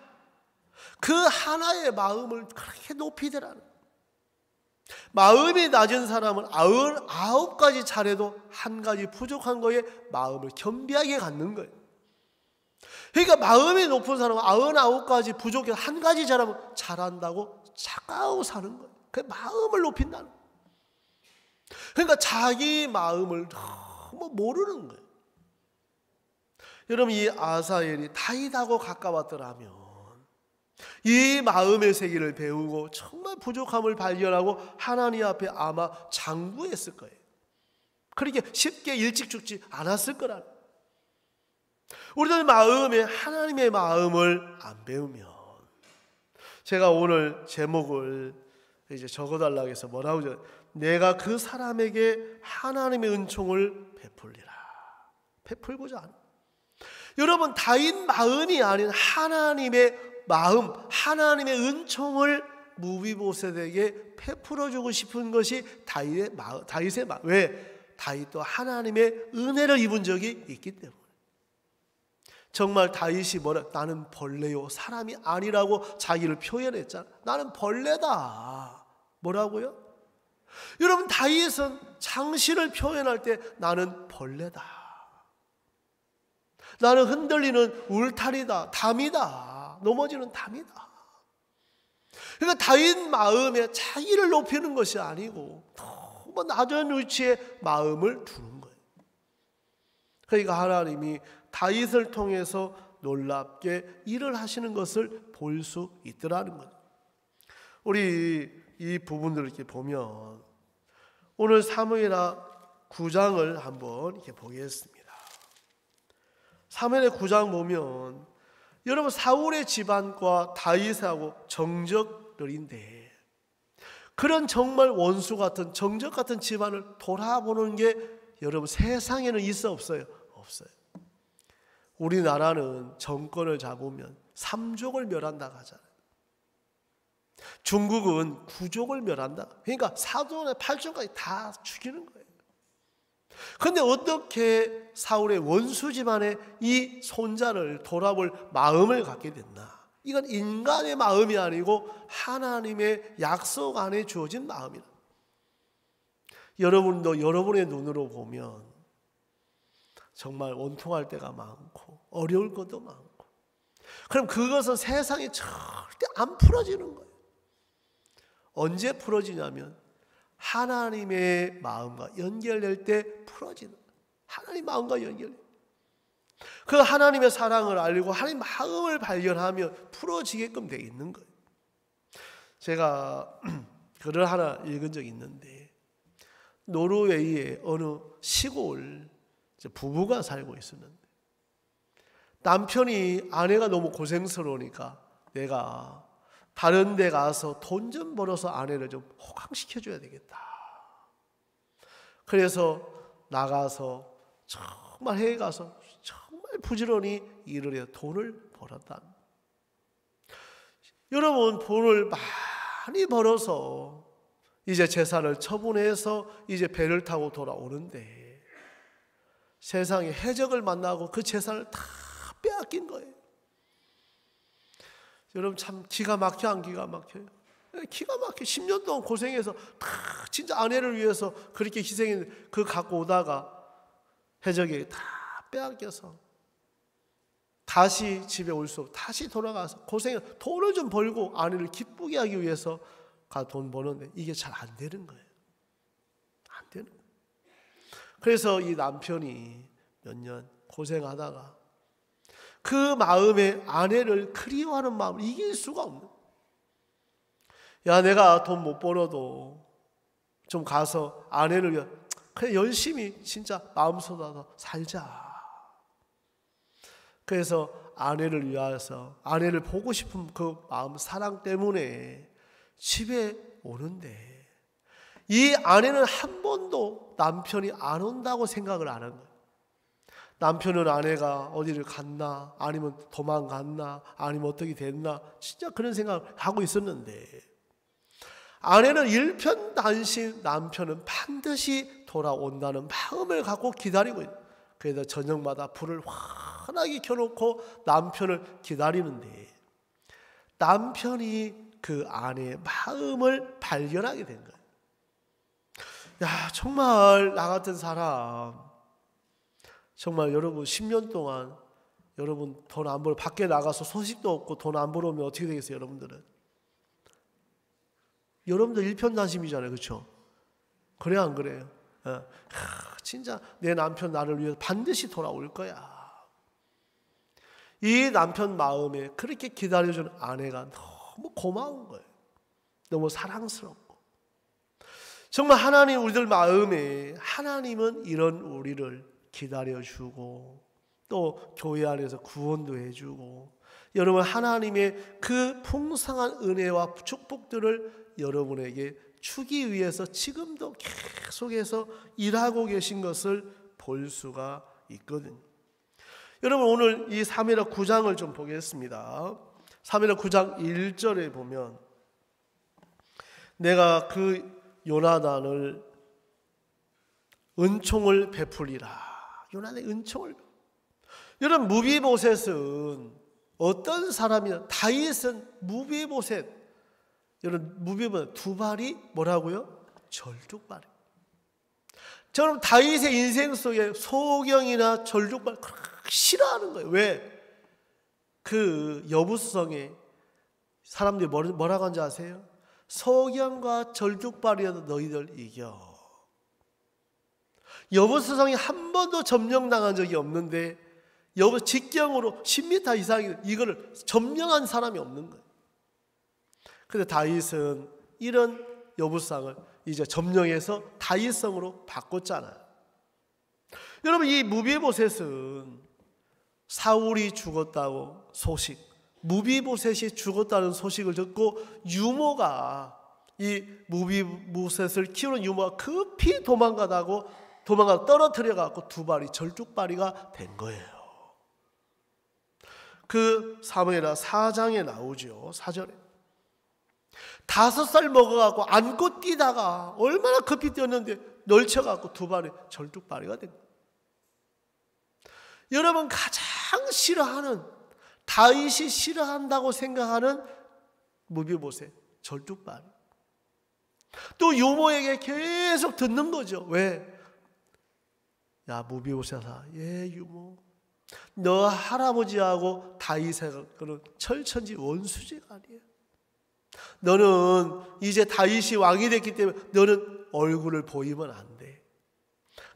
그 하나의 마음을 그렇게 높이더라는. 마음이 낮은 사람은 99가지 잘해도 한 가지 부족한 거에 마음을 겸비하게 갖는 거예요. 그러니까 마음이 높은 사람은 99가지 부족해 한 가지 잘하면 잘한다고 착각하고 사는 거예요. 그 마음을 높인다는 거예요. 그러니까 자기 마음을 너무 모르는 거예요. 여러분 이 아사엘이 다윗하고 가까웠더라면 이 마음의 세계를 배우고 정말 부족함을 발견하고 하나님 앞에 아마 장구했을 거예요. 그렇게 쉽게 일찍 죽지 않았을 거라는. 우리들 마음에 하나님의 마음을 안 배우면, 제가 오늘 제목을 이제 적어달라고 해서 뭐라고 하죠? 내가 그 사람에게 하나님의 은총을 베풀리라. 베풀고자 하는. 여러분 다윗 마음이 아닌 하나님의 마음, 하나님의 은총을 무비보셋에게 베풀어주고 싶은 것이 다윗의 마음. 왜? 다윗도 하나님의 은혜를 입은 적이 있기 때문에. 정말 다윗이 뭐라? 나는 벌레요 사람이 아니라고 자기를 표현했잖아. 나는 벌레다. 뭐라고요? 여러분 다윗은 장신을 표현할 때 나는 벌레다. 나는 흔들리는 울타리다. 담이다. 넘어지는 담이다. 그러니까 다윗 마음에 자기를 높이는 것이 아니고 너무 낮은 위치에 마음을 두는 거예요. 그러니까 하나님이 다윗을 통해서 놀랍게 일을 하시는 것을 볼 수 있더라는 거예요. 우리 이 부분들을 이렇게 보면 오늘 사무엘하 9장을 한번 이렇게 보겠습니다. 사무엘하 9장 보면 여러분 사울의 집안과 다윗하고 정적들인데, 그런 정말 원수 같은 정적 같은 집안을 돌아보는 게 여러분 세상에는 있어 없어요? 없어요. 우리나라는 정권을 잡으면 3족을 멸한다고 하잖아요. 중국은 9족을 멸한다. 그러니까 4족에 8족까지 다 죽이는 거예요. 그런데 어떻게 사울의 원수 집안의 이 손자를 돌아볼 마음을 갖게 됐나? 이건 인간의 마음이 아니고 하나님의 약속 안에 주어진 마음이다. 여러분도 여러분의 눈으로 보면 정말 원통할 때가 많고 어려울 것도 많고, 그럼 그것은 세상에 절대 안 풀어지는 거예요. 언제 풀어지냐면 하나님의 마음과 연결될 때 풀어지는 거예요. 하나님 마음과 연결. 그 하나님의 사랑을 알고 하나님 마음을 발견하면 풀어지게끔 되어 있는 거예요. 제가 글을 하나 읽은 적이 있는데, 노르웨이의 어느 시골 부부가 살고 있었는데, 남편이 아내가 너무 고생스러우니까 내가 다른 데 가서 돈 좀 벌어서 아내를 좀 호강시켜줘야 되겠다. 그래서 나가서 정말 해외 가서 정말 부지런히 일을 해서 돈을 벌었다. 여러분, 돈을 많이 벌어서 이제 재산을 처분해서 이제 배를 타고 돌아오는데 세상에 해적을 만나고 그 재산을 다 빼앗긴 거예요. 여러분, 참 기가 막혀 안 기가 막혀요? 기가 막혀. 10년 동안 고생해서 다 진짜 아내를 위해서 그렇게 희생했는데 그거 갖고 오다가 해적이 다 빼앗겨서 다시 집에 올 수 없고 다시 돌아가서 고생해서 돈을 좀 벌고 아내를 기쁘게 하기 위해서 돈 버는데 이게 잘 안 되는 거예요. 안 되는 거예요. 그래서 이 남편이 몇 년 고생하다가 그 마음에 아내를 그리워하는 마음을 이길 수가 없는 거예요. 야, 내가 돈 못 벌어도 좀 가서 아내를 위해 그냥 열심히 진짜 마음 쏟아서 살자. 그래서 아내를 위해서 아내를 보고 싶은 그 마음, 사랑 때문에 집에 오는데 이 아내는 한 번도 남편이 안 온다고 생각을 안 한 거예요. 남편은 아내가 어디를 갔나, 아니면 도망갔나, 아니면 어떻게 됐나, 진짜 그런 생각을 하고 있었는데 아내는 일편단심 남편은 반드시 돌아온다는 마음을 갖고 기다리고 있어요. 그래서 저녁마다 불을 환하게 켜놓고 남편을 기다리는데 남편이 그 아내의 마음을 발견하게 된 거예요. 야, 정말 나 같은 사람, 정말 여러분 10년 동안 여러분 돈 안 벌어 밖에 나가서 소식도 없고 돈 안 벌어오면 어떻게 되겠어요? 여러분들 일편단심이잖아요. 그렇죠? 그래 안 그래요? 진짜 내 남편 나를 위해서 반드시 돌아올 거야. 이 남편 마음에 그렇게 기다려주는 아내가 너무 고마운 거예요. 너무 사랑스럽고. 정말 하나님 우리들 마음에 하나님은 이런 우리를 기다려주고 또 교회 안에서 구원도 해주고 여러분 하나님의 그 풍성한 은혜와 축복들을 여러분에게 주기 위해서 지금도 계속해서 일하고 계신 것을 볼 수가 있거든요. 여러분 오늘 이 사무엘하 9장을 좀 보겠습니다. 사무엘하 9장 1절에 보면 내가 그 요나단을 은총을 베풀리라. 요나단의 은총을. 여러분 무비보셋은 어떤 사람이냐? 다윗은 무비보셋. 여러분 무비보셋 두 발이 뭐라고요? 절뚝발. 저는 다윗의 인생 속에 소경이나 절뚝발 싫어하는 거예요. 왜? 그 여부수성에 사람들이 뭐라고 하는지 아세요? 소경과 절뚝발이어도 너희들 이겨. 여부수성이 한 번도 점령당한 적이 없는데 직경으로 10m 이상의 이거를 점령한 사람이 없는 거예요. 그런데 다윗은 이런 여부상을 이제 점령해서 다윗성으로 바꿨잖아요. 여러분 이 무비보셋은 사울이 죽었다고 소식, 무비보셋이 죽었다는 소식을 듣고 유모가 이 무비보셋을 키우는 유모가 급히 도망가 떨어뜨려 갖고 두 발이 절뚝발이가 된 거예요. 그 사무엘하 4장에 나오죠. 4절에 5살 먹어갖고 안고 뛰다가 얼마나 급히 뛰었는데 널쳐갖고 두 발이 절뚝발이가 된 거예요. 여러분 가장 싫어하는, 다윗이 싫어한다고 생각하는 무비보셋 절뚝발. 또 유모에게 계속 듣는 거죠. 왜? 야 무비보셋아, 예 유모, 너 할아버지하고 다윗하고는 철천지 원수지가 아니야. 너는 이제 다윗이 왕이 됐기 때문에 너는 얼굴을 보이면 안 돼.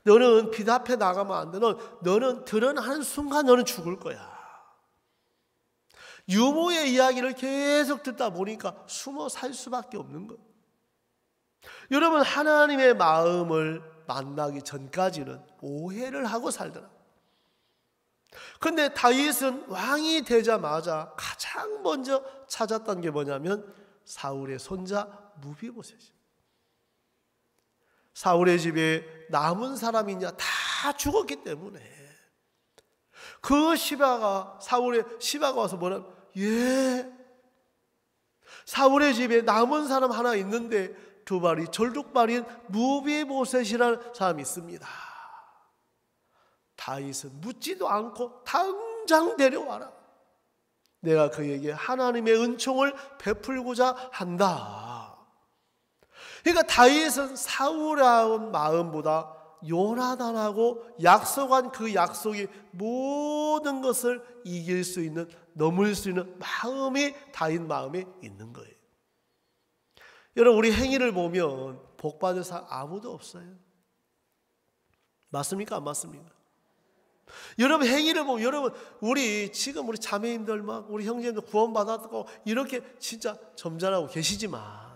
너는 빛 앞에 나가면 안 돼. 너는 드러나는 순간 너는 죽을 거야. 유모의 이야기를 계속 듣다 보니까 숨어 살 수밖에 없는 거예요. 여러분 하나님의 마음을 만나기 전까지는 오해를 하고 살더라. 근데 다윗은 왕이 되자마자 가장 먼저 찾았던 게 뭐냐면 사울의 손자 무비보셋이에요. 사울의 집에 남은 사람이 이제 다 죽었기 때문에 그 사울의 시바가 와서 뭐라, 예, 사울의 집에 남은 사람 하나 있는데 두 발이 절뚝발인 무비보셋이라는 사람이 있습니다. 다윗은 묻지도 않고 당장 데려와라. 내가 그에게 하나님의 은총을 베풀고자 한다. 그러니까 다윗은 사울의 마음보다 요나단하고 약속한 그 약속이 모든 것을 이길 수 있는, 넘을 수 있는 마음이 다윗 마음에 있는 거예요. 여러분 우리 행위를 보면 복받을 사람 아무도 없어요. 맞습니까? 안 맞습니까? 여러분 행위를 보면, 여러분 우리 지금 우리 자매님들 막 우리 형제님들 구원받았고 이렇게 진짜 점잖하고 계시지만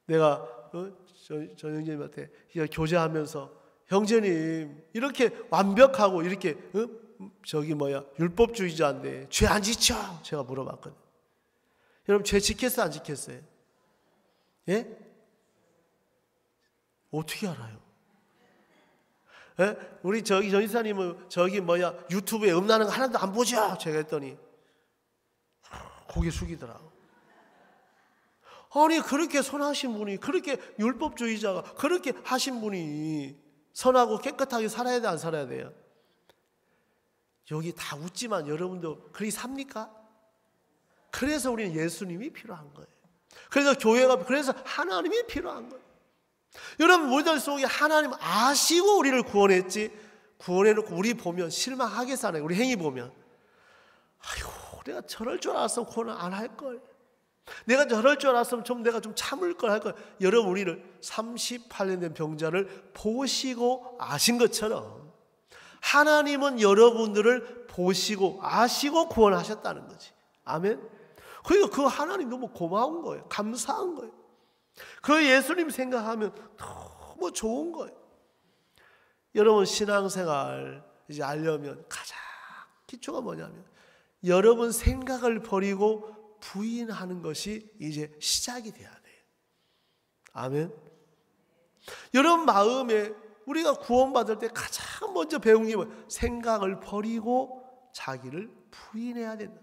내가 저 형제님한테 교제하면서 형제님 이렇게 완벽하고 이렇게 율법주의자인데 죄 안 지켜? 제가 물어봤거든요. 여러분 죄 지켰어요? 안 지켰어요? 예? 어떻게 알아요? 예? 우리 전이사님은 유튜브에 음란한 거 하나도 안 보죠? 제가 했더니 고개 숙이더라고. 아니 그렇게 선하신 분이, 그렇게 율법주의자가 그렇게 하신 분이 선하고 깨끗하게 살아야 돼, 안 살아야 돼요? 여기 다 웃지만 여러분도 그리 삽니까? 그래서 우리는 예수님이 필요한 거예요. 그래서 교회가, 그래서 하나님이 필요한 거예요. 여러분 우리들 속에 하나님 아시고 우리를 구원했지, 구원해놓고 우리 보면 실망하겠잖아요. 우리 행위 보면 아이고 내가 저럴 줄 알았으면 구원 안 할걸, 내가 저럴 줄 알았으면 내가 좀 참을 걸 할걸. 여러분 우리를 38년 된 병자를 보시고 아신 것처럼 하나님은 여러분들을 보시고 아시고 구원하셨다는 거지. 아멘. 그러니까 그 하나님 너무 고마운 거예요. 감사한 거예요. 그 예수님 생각하면 너무 좋은 거예요. 여러분 신앙생활 이제 알려면 가장 기초가 뭐냐면 여러분 생각을 버리고 부인하는 것이 이제 시작이 돼야 돼요. 아멘. 여러분 마음에 우리가 구원받을 때 가장 먼저 배운 게 뭐예요? 생각을 버리고 자기를 부인해야 된다.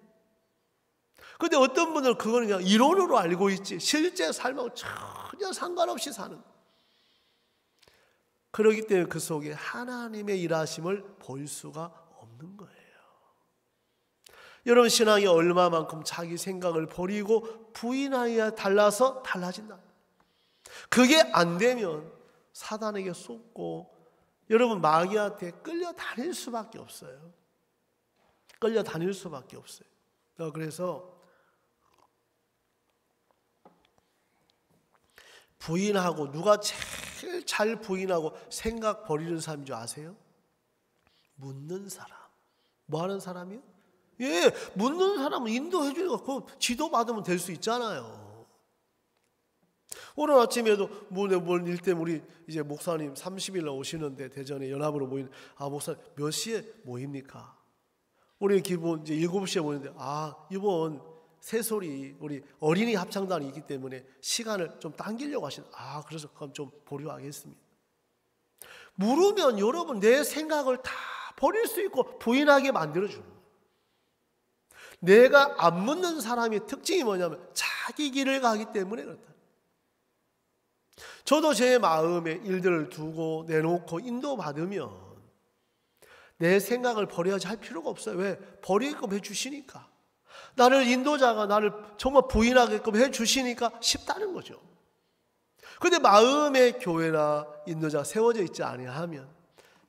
그런데 어떤 분들은 그거는 그냥 이론으로 알고 있지 실제 삶하고 전혀 상관없이 사는, 그렇기 때문에 그 속에 하나님의 일하심을 볼 수가 없는 거예요. 여러분 신앙이 얼마만큼 자기 생각을 버리고 부인하여야 달라진다. 그게 안 되면 사단에게 쏟고 여러분 마귀한테 끌려다닐 수밖에 없어요. 끌려다닐 수밖에 없어요. 그래서 부인하고, 누가 제일 잘 부인하고 생각 버리는 사람인 줄 아세요? 묻는 사람. 뭐 하는 사람이요? 예, 묻는 사람은 인도해 주니까 그 지도 받으면 될 수 있잖아요. 오늘 아침에도 뭘 일 때문에 우리 이제 목사님 30일 날 오시는데 대전에 연합으로 모이는, 목사님 몇 시에 모입니까? 우리 기본 이제 7시에 모이는데 이번 새소리 우리 어린이 합창단이 있기 때문에 시간을 좀 당기려고 하시는. 그래서 그럼 좀 보류하겠습니다. 물으면 여러분 내 생각을 다 버릴 수 있고 부인하게 만들어주는 거예요. 내가 안 묻는 사람의 특징이 뭐냐면 자기 길을 가기 때문에 그렇다. 저도 제 마음에 일들을 두고 내놓고 인도받으면 내 생각을 버려야지 할 필요가 없어요. 왜? 버리게끔 해주시니까. 나를 인도자가 나를 정말 부인하게끔 해주시니까 쉽다는 거죠. 그런데 마음의 교회나 인도자가 세워져 있지 아니하면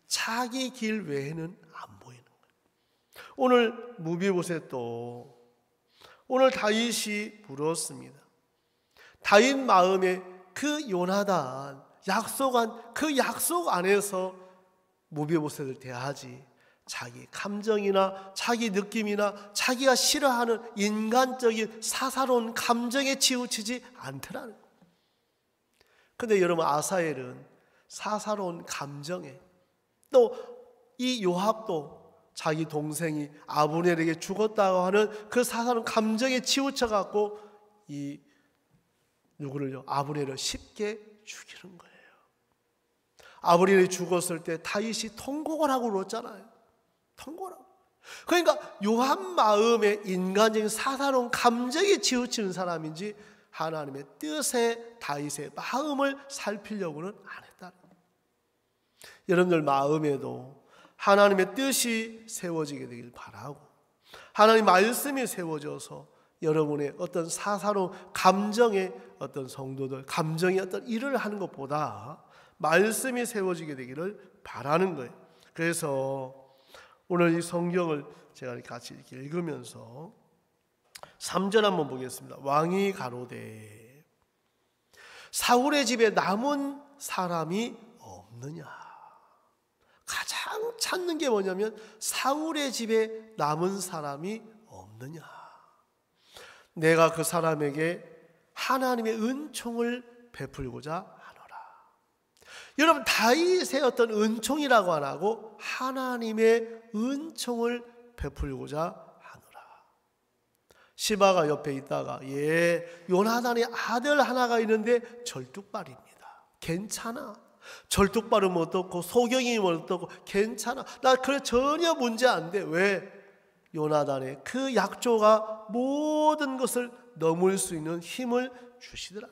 자기 길 외에는 안 보이는 거예요. 오늘 무비보셋도 오늘 다윗이 부르었습니다. 다윗 마음에 그 요나단 약속한 그 약속 안에서 무비보셋을 대하지 자기 감정이나 자기 느낌이나 자기가 싫어하는 인간적인 사사로운 감정에 치우치지 않더라는 거예요. 근데 여러분 아사엘은 사사로운 감정에 또 이 요압도 자기 동생이 아브넬에게 죽었다고 하는 그 사사로운 감정에 치우쳐 갖고 이 누구를요? 아브넬을 쉽게 죽이는 거예요. 아브넬이 죽었을 때 다윗이 통곡을 하고 울었잖아요. 통곡을 하고. 그러니까 요압 마음에 인간적인 사사로운 감정에 치우치는 사람인지 하나님의 뜻에 다윗의 마음을 살피려고는 안 했다. 여러분들 마음에도 하나님의 뜻이 세워지게 되길 바라고 하나님 말씀이 세워져서 여러분의 어떤 사사로운 감정의 어떤 성도들 감정의 어떤 일을 하는 것보다 말씀이 세워지게 되기를 바라는 거예요. 그래서 오늘 이 성경을 제가 같이 이렇게 읽으면서 3절 한번 보겠습니다. 왕이 가로되 사울의 집에 남은 사람이 없느냐. 가장 찾는 게 뭐냐면 사울의 집에 남은 사람이 없느냐. 내가 그 사람에게 하나님의 은총을 베풀고자 하노라. 여러분 다윗의 어떤 은총이라고 안 하고 하나님의 은총을 베풀고자 하노라. 시바가 옆에 있다가 요나단의 아들 하나가 있는데 절뚝발입니다. 괜찮아. 절뚝발은 어떻고 소경이면 어떻고 괜찮아. 나 그래 전혀 문제 안 돼. 왜? 요나단의 그 약조가 모든 것을 넘을 수 있는 힘을 주시더라.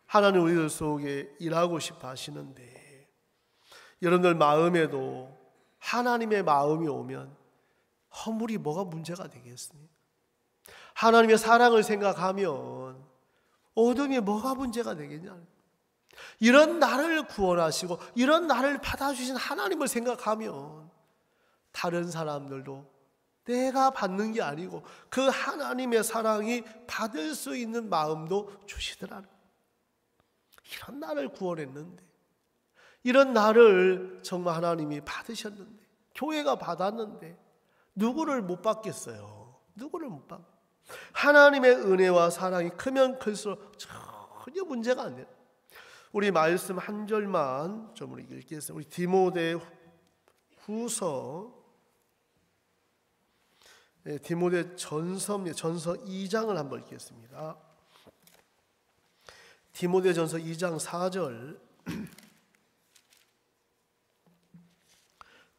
하나님 우리들 속에 일하고 싶어 하시는데 여러분들 마음에도 하나님의 마음이 오면 허물이 뭐가 문제가 되겠습니까? 하나님의 사랑을 생각하면 어둠이 뭐가 문제가 되겠냐? 이런 나를 구원하시고 이런 나를 받아주신 하나님을 생각하면 다른 사람들도 내가 받는 게 아니고 그 하나님의 사랑이 받을 수 있는 마음도 주시더라는 거예요. 이런 나를 구원했는데 이런 나를 정말 하나님이 받으셨는데 교회가 받았는데 누구를 못 받겠어요? 누구를 못 받? 하나님의 은혜와 사랑이 크면 클수록 전혀 문제가 안 돼요. 우리 말씀 한 절만 좀 우리 읽겠습니다. 우리 디모데 후서 디모데 전서 2장을 한번 읽겠습니다. 디모데 전서 2장 4절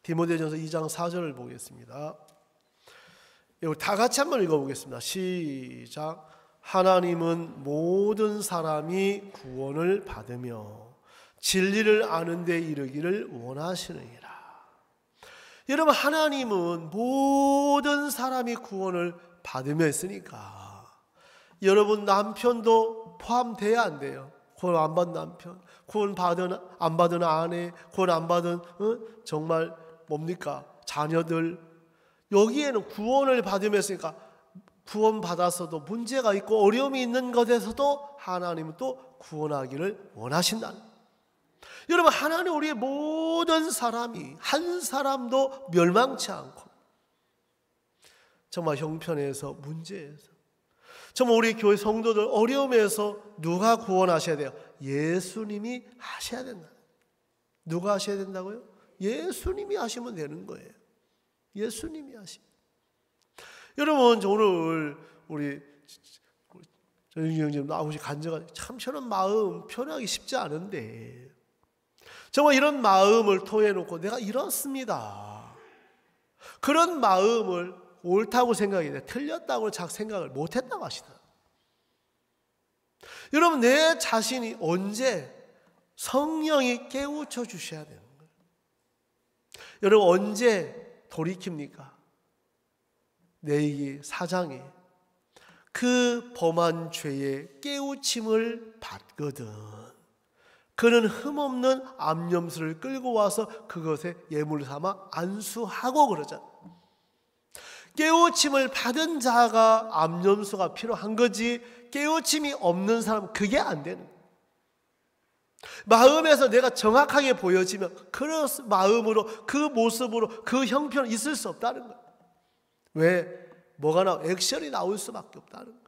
디모데 전서 2장 4절을 보겠습니다. 다 같이 한번 읽어보겠습니다. 시작. 하나님은 모든 사람이 구원을 받으며 진리를 아는 데 이르기를 원하시느니라. 여러분 하나님은 모든 사람이 구원을 받으며 했으니까 여러분 남편도 포함돼야 안 돼요. 구원 안 받은 남편, 구원 안 받은 아내, 구원 안 받은 정말 뭡니까? 자녀들. 여기에는 구원을 받으며 했으니까 구원 받아서도 문제가 있고 어려움이 있는 것에서도 하나님은 또 구원하기를 원하신다. 여러분 하나님 우리의 모든 사람이 한 사람도 멸망치 않고 정말 형편에서 문제에서 정말 우리 교회 성도들 어려움에서 누가 구원하셔야 돼요? 예수님이 하셔야 된다. 누가 하셔야 된다고요? 예수님이 하시면 되는 거예요. 예수님이 하시면. 여러분, 오늘 우리 전윤기 형님 아버지 간증하 참 저런 마음 표현하기 쉽지 않은데 정말 이런 마음을 토해놓고 내가 이렇습니다. 그런 마음을 옳다고 생각해 틀렸다고 생각을 못했다고 하시더라고요. 여러분, 내 자신이 언제 성령이 깨우쳐 주셔야 되는 거예요. 여러분, 언제 돌이킵니까? 레위기 4장에 그 범한 죄의 깨우침을 받거든 그는 흠없는 암염소를 끌고 와서 그것에 예물 삼아 안수하고 그러잖아요. 깨우침을 받은 자가 암염소가 필요한 거지 깨우침이 없는 사람은 그게 안 되는 거예요. 마음에서 내가 정확하게 보여지면 그런 마음으로 그 모습으로 그 형편은 있을 수 없다는 거예요. 왜? 뭐가 나와? 액션이 나올 수밖에 없다는 거예요.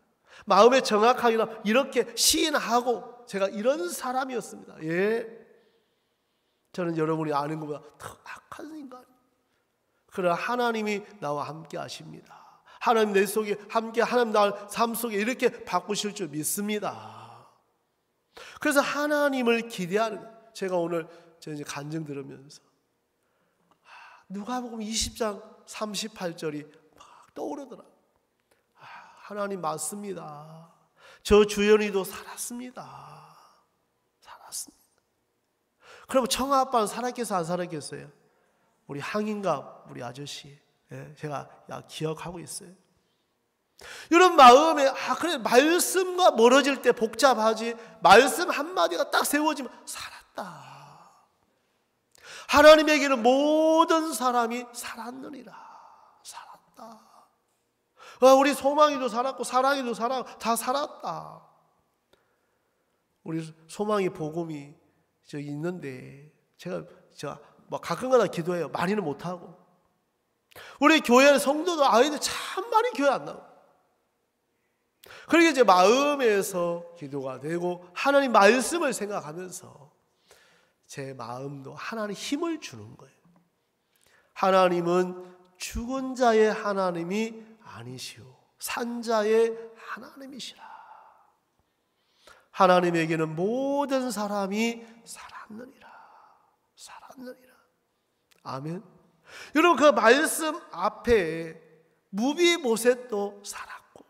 마음에 정확하게 이렇게 시인하고 제가 이런 사람이었습니다. 예, 저는 여러분이 아는 것보다 더 악한 인간이에요. 그러나 하나님이 나와 함께 하십니다. 하나님 내 속에 함께 하나님 나 삶 속에 이렇게 바꾸실 줄 믿습니다. 그래서 하나님을 기대하는 거예요. 제가 오늘 이제 간증 들으면서 누가복음 20장 38절이 막 떠오르더라. 하나님 맞습니다. 저 주연이도 살았습니다. 살았습니다. 그럼 청아 아빠는 살았겠어요? 안 살았겠어요? 우리 항인갑 우리 아저씨, 제가 기억하고 있어요. 이런 마음에 그래 말씀과 멀어질 때 복잡하지 말씀 한마디가 딱 세워지면 살았다. 하나님에게는 모든 사람이 살았느니라. 살았다. 우리 소망이도 살았고 사랑이도 살았고 다 살았다. 우리 소망이 복음이 저기 있는데 제가 뭐 가끔가다 기도해요. 많이는 못하고. 우리 교회 성도도 아이들 참 많이 교회 안 나오고. 그러게 이제 마음에서 기도가 되고 하나님 말씀을 생각하면서 제 마음도 하나님 힘을 주는 거예요. 하나님은 죽은 자의 하나님이 아니시오. 산 자의 하나님이시라. 하나님에게는 모든 사람이 살았느니라. 살았느니라. 아멘. 여러분, 그 말씀 앞에 무비보셋도 살았고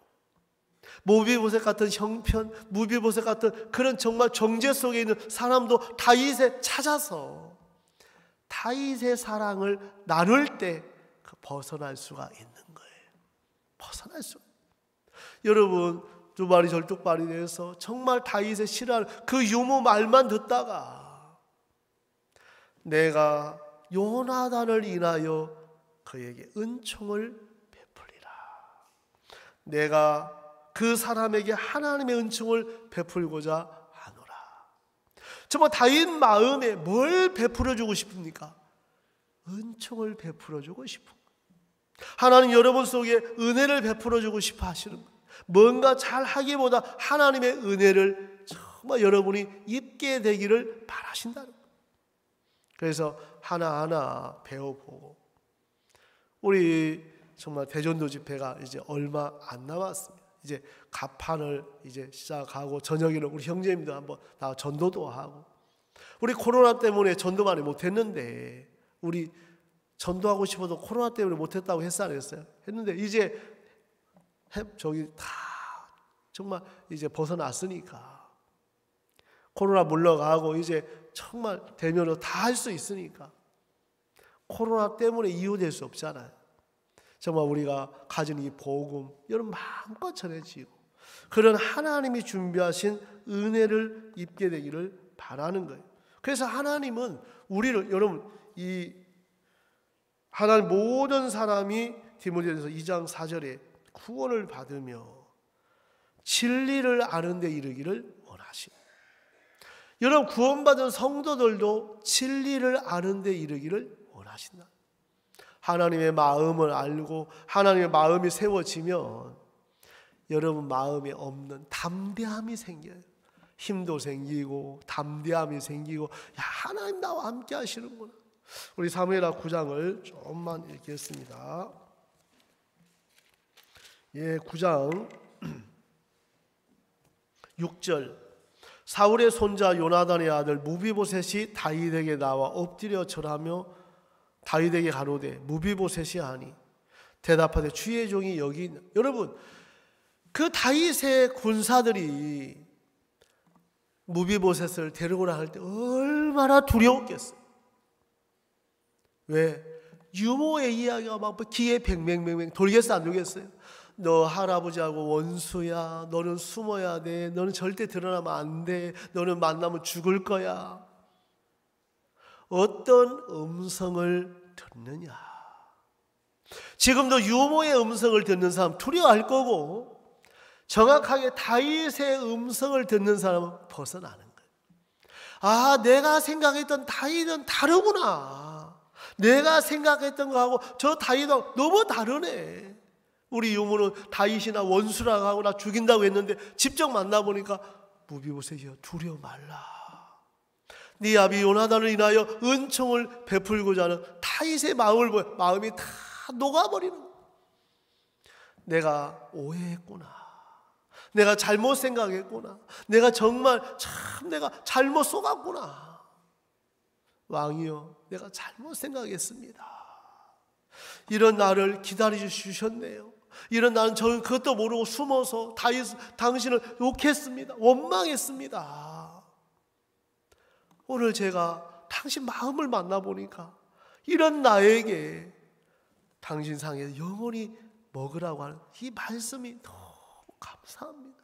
무비보셋 같은 형편, 무비보셋 같은 그런 정말 정죄 속에 있는 사람도 다윗에 찾아서 다윗의 사랑을 나눌 때 벗어날 수가 있는 거예요. 벗어날 수. 여러분, 두발이 절뚝발이 돼서 정말 다윗의 싫어하는 그 유모 말만 듣다가 내가 요나단을 인하여 그에게 은총을 베풀리라. 내가 그 사람에게 하나님의 은총을 베풀고자 하노라. 정말 다윗 마음에 뭘 베풀어주고 싶습니까? 은총을 베풀어주고 싶은 거예요. 하나님 여러분 속에 은혜를 베풀어주고 싶어 하시는 거예요. 뭔가 잘하기보다 하나님의 은혜를 정말 여러분이 입게 되기를 바라신다는 거예요. 그래서 하나하나 배워보고 우리 정말 대전도 집회가 이제 얼마 안 남았습니다. 이제 가판을 이제 시작하고 저녁에는 우리 형제님도 한번 나 전도도 하고 우리 코로나 때문에 전도 많이 못했는데 우리 전도하고 싶어도 코로나 때문에 못했다고 했어 안 했어요? 했는데 이제 저기 다 정말 이제 벗어났으니까 코로나 물러가고 이제 정말 대면으로 다 할 수 있으니까 코로나 때문에 이유될 수 없잖아요. 정말 우리가 가진 이 복음 여러분 마음껏 전해지고 그런 하나님이 준비하신 은혜를 입게 되기를 바라는 거예요. 그래서 하나님은 우리를 여러분 이 하나님 모든 사람이 디모데전서 2장 4절에 구원을 받으며 진리를 아는 데 이르기를 원하십니다. 여러분 구원받은 성도들도 진리를 아는 데 이르기를 원하신다. 하나님의 마음을 알고 하나님의 마음이 세워지면 여러분 마음에 없는 담대함이 생겨요. 힘도 생기고 담대함이 생기고 야 하나님 나와 함께 하시는구나. 우리 사무엘하 9장을 조금만 읽겠습니다. 9장 6절. 사울의 손자 요나단의 아들 무비보셋이 다윗에게 나와 엎드려 절하며 다윗에게 가로되 무비보셋이 하니 대답하되 주의 종이 여기 있나. 여러분, 그 다윗의 군사들이 무비보셋을 데리고라 할 때 얼마나 두려웠겠어요. 왜? 유모의 이야기가 막 귀에 뱅뱅뱅뱅 돌겠어 안 돌겠어요? 너 할아버지하고 원수야. 너는 숨어야 돼. 너는 절대 드러나면 안 돼. 너는 만나면 죽을 거야. 어떤 음성을 듣느냐. 지금도 유모의 음성을 듣는 사람 두려워할 거고, 정확하게 다윗의 음성을 듣는 사람은 벗어나는 거예요. 아, 내가 생각했던 다윗은 다르구나. 내가 생각했던 거하고 저 다윗은 너무 다르네. 우리 유모는 다윗이나 원수라고 하고 나 죽인다고 했는데 직접 만나보니까 무비보셋이여 두려워 말라. 네 아비 요나단을 인하여 은총을 베풀고자 하는 다윗의 마음을 보여. 마음이 다 녹아버리는 거야. 내가 오해했구나. 내가 잘못 생각했구나. 내가 정말 내가 잘못 속았구나. 왕이여, 내가 잘못 생각했습니다. 이런 나를 기다려 주셨네요. 이런 나는 저는 그것도 모르고 숨어서 당신을 욕했습니다. 원망했습니다. 오늘 제가 당신 마음을 만나보니까 이런 나에게 당신 상에서 영원히 먹으라고 하는 이 말씀이 너무 감사합니다.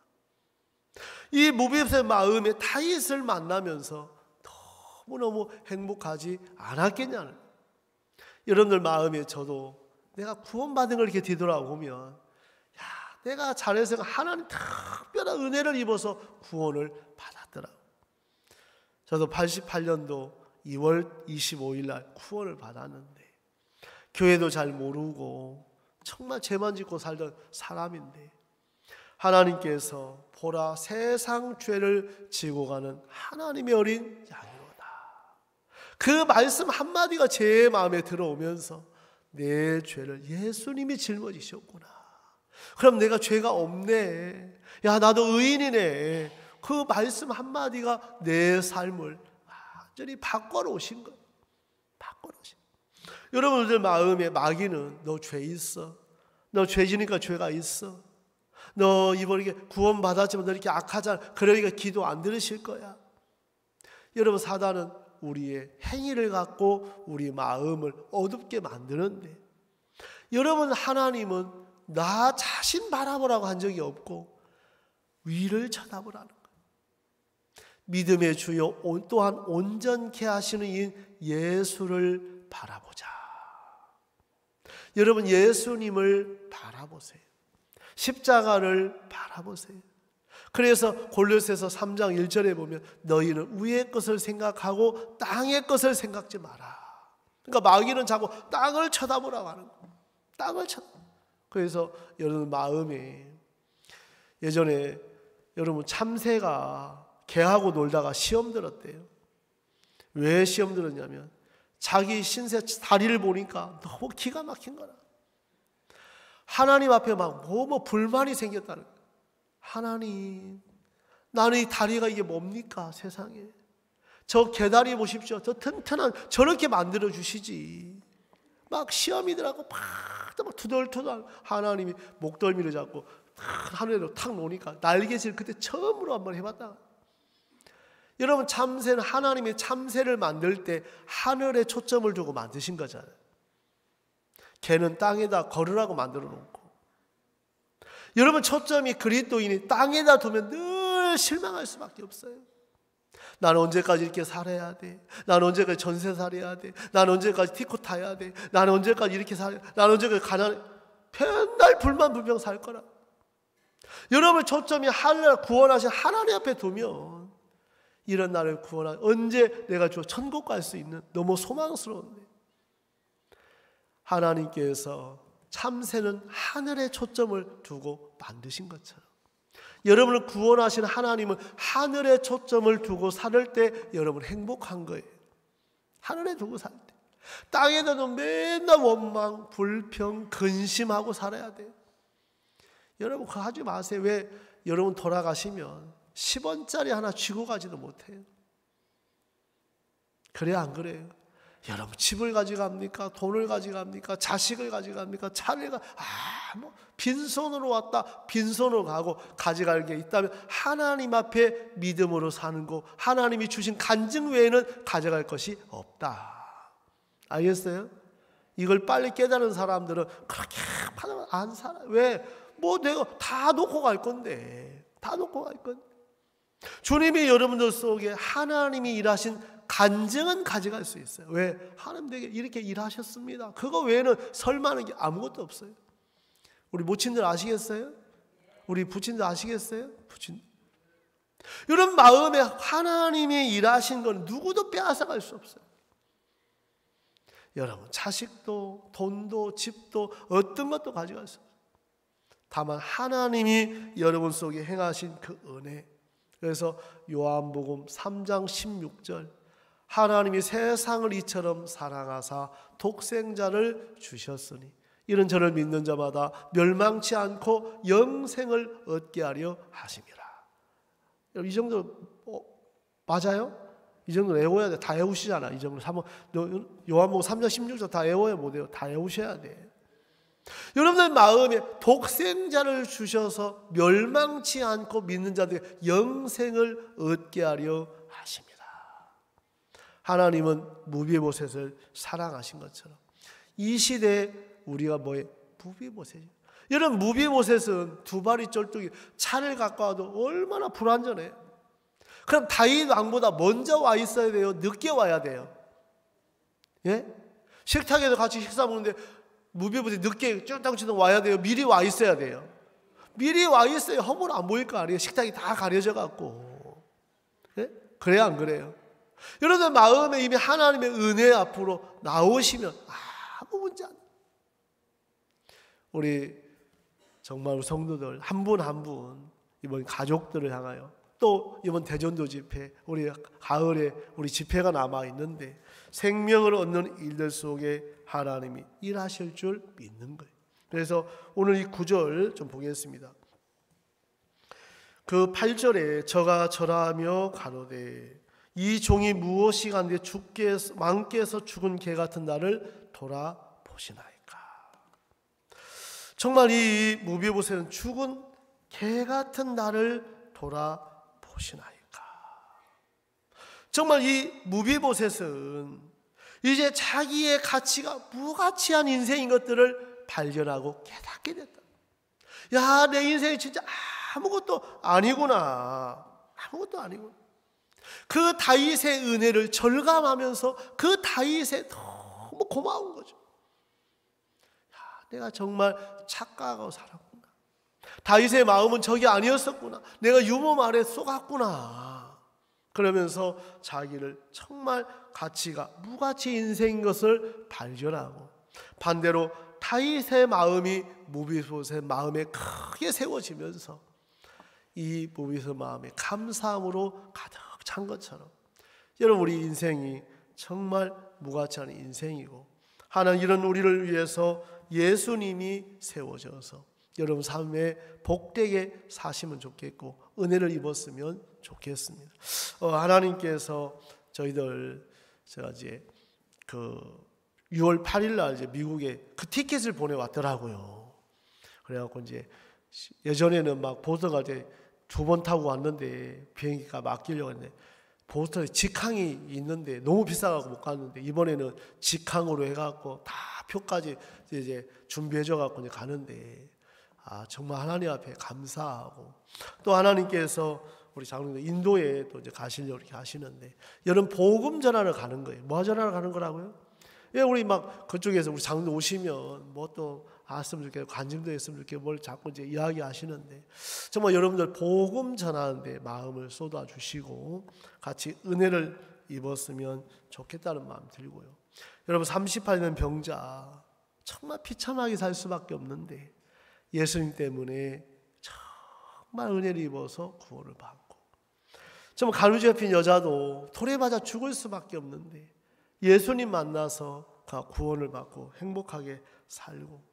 이 무비보셋의 마음에 다윗을 만나면서 너무너무 행복하지 않았겠냐는. 여러분들 마음에 저도 내가 구원받은 걸 이렇게 뒤돌아보면, 야, 내가 잘해서 하나님 특별한 은혜를 입어서 구원을 받았더라고. 저도 88년도 2월 25일 날 구원을 받았는데, 교회도 잘 모르고 정말 죄만 짓고 살던 사람인데, 하나님께서 보라 세상 죄를 지고 가는 하나님의 어린 양이로다. 그 말씀 한마디가 제 마음에 들어오면서 내 죄를 예수님이 짊어지셨구나. 그럼 내가 죄가 없네. 야, 나도 의인이네. 그 말씀 한마디가 내 삶을 완전히 바꿔놓으신 거예요. 바꿔놓으신 거예요. 여러분들 마음에 마귀는 너 죄 있어. 너 죄 지니까 죄가 있어. 너 이번에 구원받았지만 너 이렇게 악하잖아. 그러니까 기도 안 들으실 거야. 여러분, 사단은 우리의 행위를 갖고 우리 마음을 어둡게 만드는데, 여러분, 하나님은 나 자신 바라보라고 한 적이 없고 위를 쳐다보라는 거예요. 믿음의 주요 또한 온전케 하시는 이 예수를 바라보자. 여러분, 예수님을 바라보세요. 십자가를 바라보세요. 그래서 골로새서 3장 1절에 보면 너희는 위의 것을 생각하고 땅의 것을 생각지 마라. 그러니까 마귀는 자꾸 땅을 쳐다보라고 하는 거예요. 땅을 쳐다보. 그래서 여러분 마음에, 예전에 여러분 참새가 개하고 놀다가 시험 들었대요. 왜 시험 들었냐면 자기 신세 다리를 보니까 너무 기가 막힌 거라. 하나님 앞에 막 불만이 생겼다는 거예요. 하나님, 나는 이 다리가 이게 뭡니까 세상에. 저 개다리 보십시오. 저 튼튼한 저렇게 만들어 주시지. 막 시험이더라고. 막 투덜투덜. 하나님이 목덜미를 잡고 하늘로 탁 놓으니까 날개질 그때 처음으로 한번 해봤다. 여러분, 참새는 하나님이 참새를 만들 때 하늘에 초점을 두고 만드신 거잖아요. 개는 땅에다 걸으라고 만들어 놓고. 여러분, 초점이 그리스도인이 땅에다 두면 늘 실망할 수밖에 없어요. 나는 언제까지 이렇게 살아야 돼? 나는 언제까지 전세 살아야 돼? 나는 언제까지 티코 타야 돼? 나는 언제까지 이렇게 살아야 돼? 나는 언제까지 가난해? 맨날 불만 살 거라. 여러분, 초점이 하늘 구원하신 하나님 앞에 두면 이런 나를 구원하, 언제 내가 천국 갈 수 있는, 너무 소망스러운데, 하나님께서 참새는 하늘에 초점을 두고 만드신 것처럼 여러분을 구원하신 하나님은 하늘에 초점을 두고 살 때 여러분 행복한 거예요. 하늘에 두고 살 때. 땅에다도 맨날 원망, 불평, 근심하고 살아야 돼요. 여러분 그거 하지 마세요. 왜? 여러분 돌아가시면 10원짜리 하나 쥐고 가지도 못해요. 그래요, 안 그래요? 여러분 집을 가져갑니까? 돈을 가져갑니까? 자식을 가져갑니까? 차를 빈손으로 왔다 빈손으로 가고, 가져갈 게 있다면 하나님 앞에 믿음으로 사는 거, 하나님이 주신 간증 외에는 가져갈 것이 없다. 알겠어요? 이걸 빨리 깨달은 사람들은 그렇게 안 살아. 왜? 내가 다 놓고 갈 건데. 다 놓고 갈 건데. 주님이 여러분들 속에 하나님이 일하신 간증은 가져갈 수 있어요. 왜? 하나님 내게 이렇게 일하셨습니다. 그거 외에는 설마는 게 아무것도 없어요. 우리 모친들 아시겠어요? 우리 부친들 아시겠어요? 부친. 이런 마음에 하나님이 일하신 건 누구도 빼앗아갈 수 없어요. 여러분 자식도 돈도 집도 어떤 것도 가져갈 수 없어요. 다만 하나님이 여러분 속에 행하신 그 은혜. 그래서 요한복음 3장 16절, 하나님이 세상을 이처럼 사랑하사 독생자를 주셨으니 이런 저를 믿는 자마다 멸망치 않고 영생을 얻게 하려 하심이라. 이 정도 맞아요? 이 정도 외워야 돼. 다 외우시잖아. 이 정도 요한복음 3장 16절 다 외워야 못해요. 다 외우셔야 돼. 여러분들 마음에 독생자를 주셔서 멸망치 않고 믿는 자들에게 영생을 얻게 하려 하십니다. 하나님은 무비보셋을 사랑하신 것처럼 이 시대에 우리가 무비보셋이에요. 여러분 무비보셋은 두 발이 쩔뚝이 차를 갖고 와도 얼마나 불완전해요. 그럼 다윗 왕보다 먼저 와 있어야 돼요? 늦게 와야 돼요? 예? 식탁에도 같이 식사 먹는데 무비보셋 늦게 쫄딱쫄딱 와야 돼요? 미리 와 있어야 돼요? 미리 와 있어야 허물 안 보일 거 아니에요? 식탁이 다 가려져 갖고. 예? 그래요, 안 그래요? 여러분 마음에 이미 하나님의 은혜 앞으로 나오시면 아무 문제 안 돼요. 우리 정말 성도들 한 분 한 분 이번 가족들을 향하여, 또 이번 대전도 집회, 우리 가을에 우리 집회가 남아 있는데 생명을 얻는 일들 속에 하나님이 일하실 줄 믿는 거예요. 그래서 오늘 이 9절 좀 보겠습니다. 그 8절에 저가 절하며 가로되 이 종이 무엇이 간데 왕께서 죽은 개 같은 나를 돌아보시나이까. 정말 이 무비보셋은 죽은 개 같은 나를 돌아보시나이까. 정말 이 무비보셋은 이제 자기의 가치가 무가치한 인생인 것들을 발견하고 깨닫게 됐다. 야, 내 인생이 진짜 아무것도 아니구나. 아무것도 아니구나. 그 다윗의 은혜를 절감하면서 그 다윗에 너무 고마운 거죠. 야, 내가 정말 착각하고 살았구나. 다윗의 마음은 저게 아니었었구나. 내가 유모 말에 속았구나. 그러면서 자기를 정말 가치가 무가치 인생인 것을 발견하고, 반대로 다윗의 마음이 무비보셋의 마음에 크게 세워지면서 이 무비보셋 마음에 감사함으로 가득 찬 것처럼, 여러분 우리 인생이 정말 무가치한 인생이고, 하나님 이런 우리를 위해서 예수님이 세워져서 여러분 삶에 복되게 사시면 좋겠고 은혜를 입었으면 좋겠습니다. 하나님께서 저희들 제가 이제 그 6월 8일 날 이제 미국에 그 티켓을 보내왔더라고요. 그래갖고 이제 예전에는 막 보스턴 갈 때 2번 타고 왔는데 비행기가 맡기려고 했는데 보스턴에 직항이 있는데 너무 비싸가지고 못 갔는데, 이번에는 직항으로 해갖고 다 표까지 이제 준비해줘갖고 이제 가는데, 정말 하나님 앞에 감사하고, 또 하나님께서 우리 장로님 인도에 또 이제 가시려고 이렇게 하시는데, 여러분 복음 전하러 가는 거예요. 뭐 전하러 가는 거라고요? 예, 우리 막 그쪽에서 우리 장로 오시면 뭐 또 했으면 좋겠고 관심도 했으면 좋겠고 뭘 자꾸 이제 이야기하시는데, 정말 여러분들 복음 전하는데 마음을 쏟아 주시고 같이 은혜를 입었으면 좋겠다는 마음 들고요. 여러분 38년 병자 정말 비참하게 살 수밖에 없는데 예수님 때문에 정말 은혜를 입어서 구원을 받고, 정말 가루지 잡힌 여자도 돌에 맞아 죽을 수밖에 없는데 예수님 만나서 구원을 받고 행복하게 살고,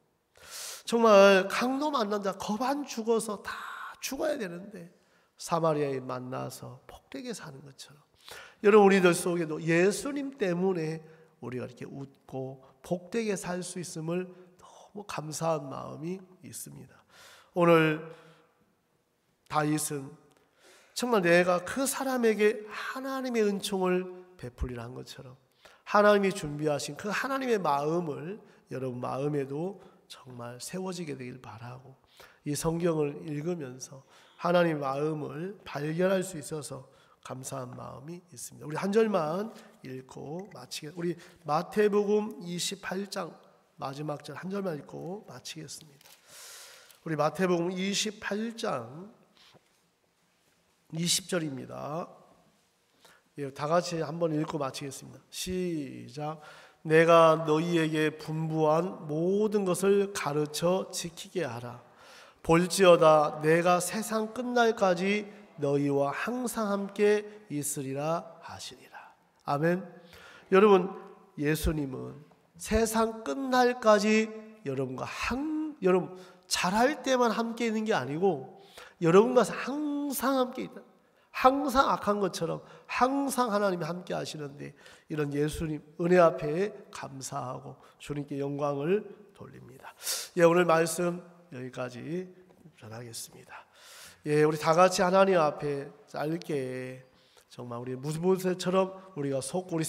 정말 강도 만난 자 겁 안 죽어서 다 죽어야 되는데 사마리아에 만나서 복되게 사는 것처럼 여러분 우리들 속에도 예수님 때문에 우리가 이렇게 웃고 복되게 살 수 있음을 너무 감사한 마음이 있습니다. 오늘 다윗은 정말 내가 그 사람에게 하나님의 은총을 베풀리라 한 것처럼 하나님이 준비하신 그 하나님의 마음을 여러분 마음에도 정말 세워지게 되길 바라고 이 성경을 읽으면서 하나님의 마음을 발견할 수 있어서 감사한 마음이 있습니다. 우리 한 절만 읽고 마치겠습니다. 우리 마태복음 28장 마지막 절 한 절만 읽고 마치겠습니다. 우리 마태복음 28장 20절입니다. 예, 다 같이 한번 읽고 마치겠습니다. 시작. 내가 너희에게 분부한 모든 것을 가르쳐 지키게 하라. 볼지어다 내가 세상 끝날까지 너희와 항상 함께 있으리라 하시니라. 아멘. 여러분 예수님은 세상 끝날까지 여러분과 여러분 잘할 때만 함께 있는 게 아니고 여러분과 항상 함께 있다. 항상 악한 것처럼 항상 하나님이 함께 하시는데 이런 예수님 은혜 앞에 감사하고 주님께 영광을 돌립니다. 예, 오늘 말씀 여기까지 전하겠습니다. 예, 우리 다 같이 하나님 앞에 짧게 정말 우리 무브세처럼 우리가 속 우리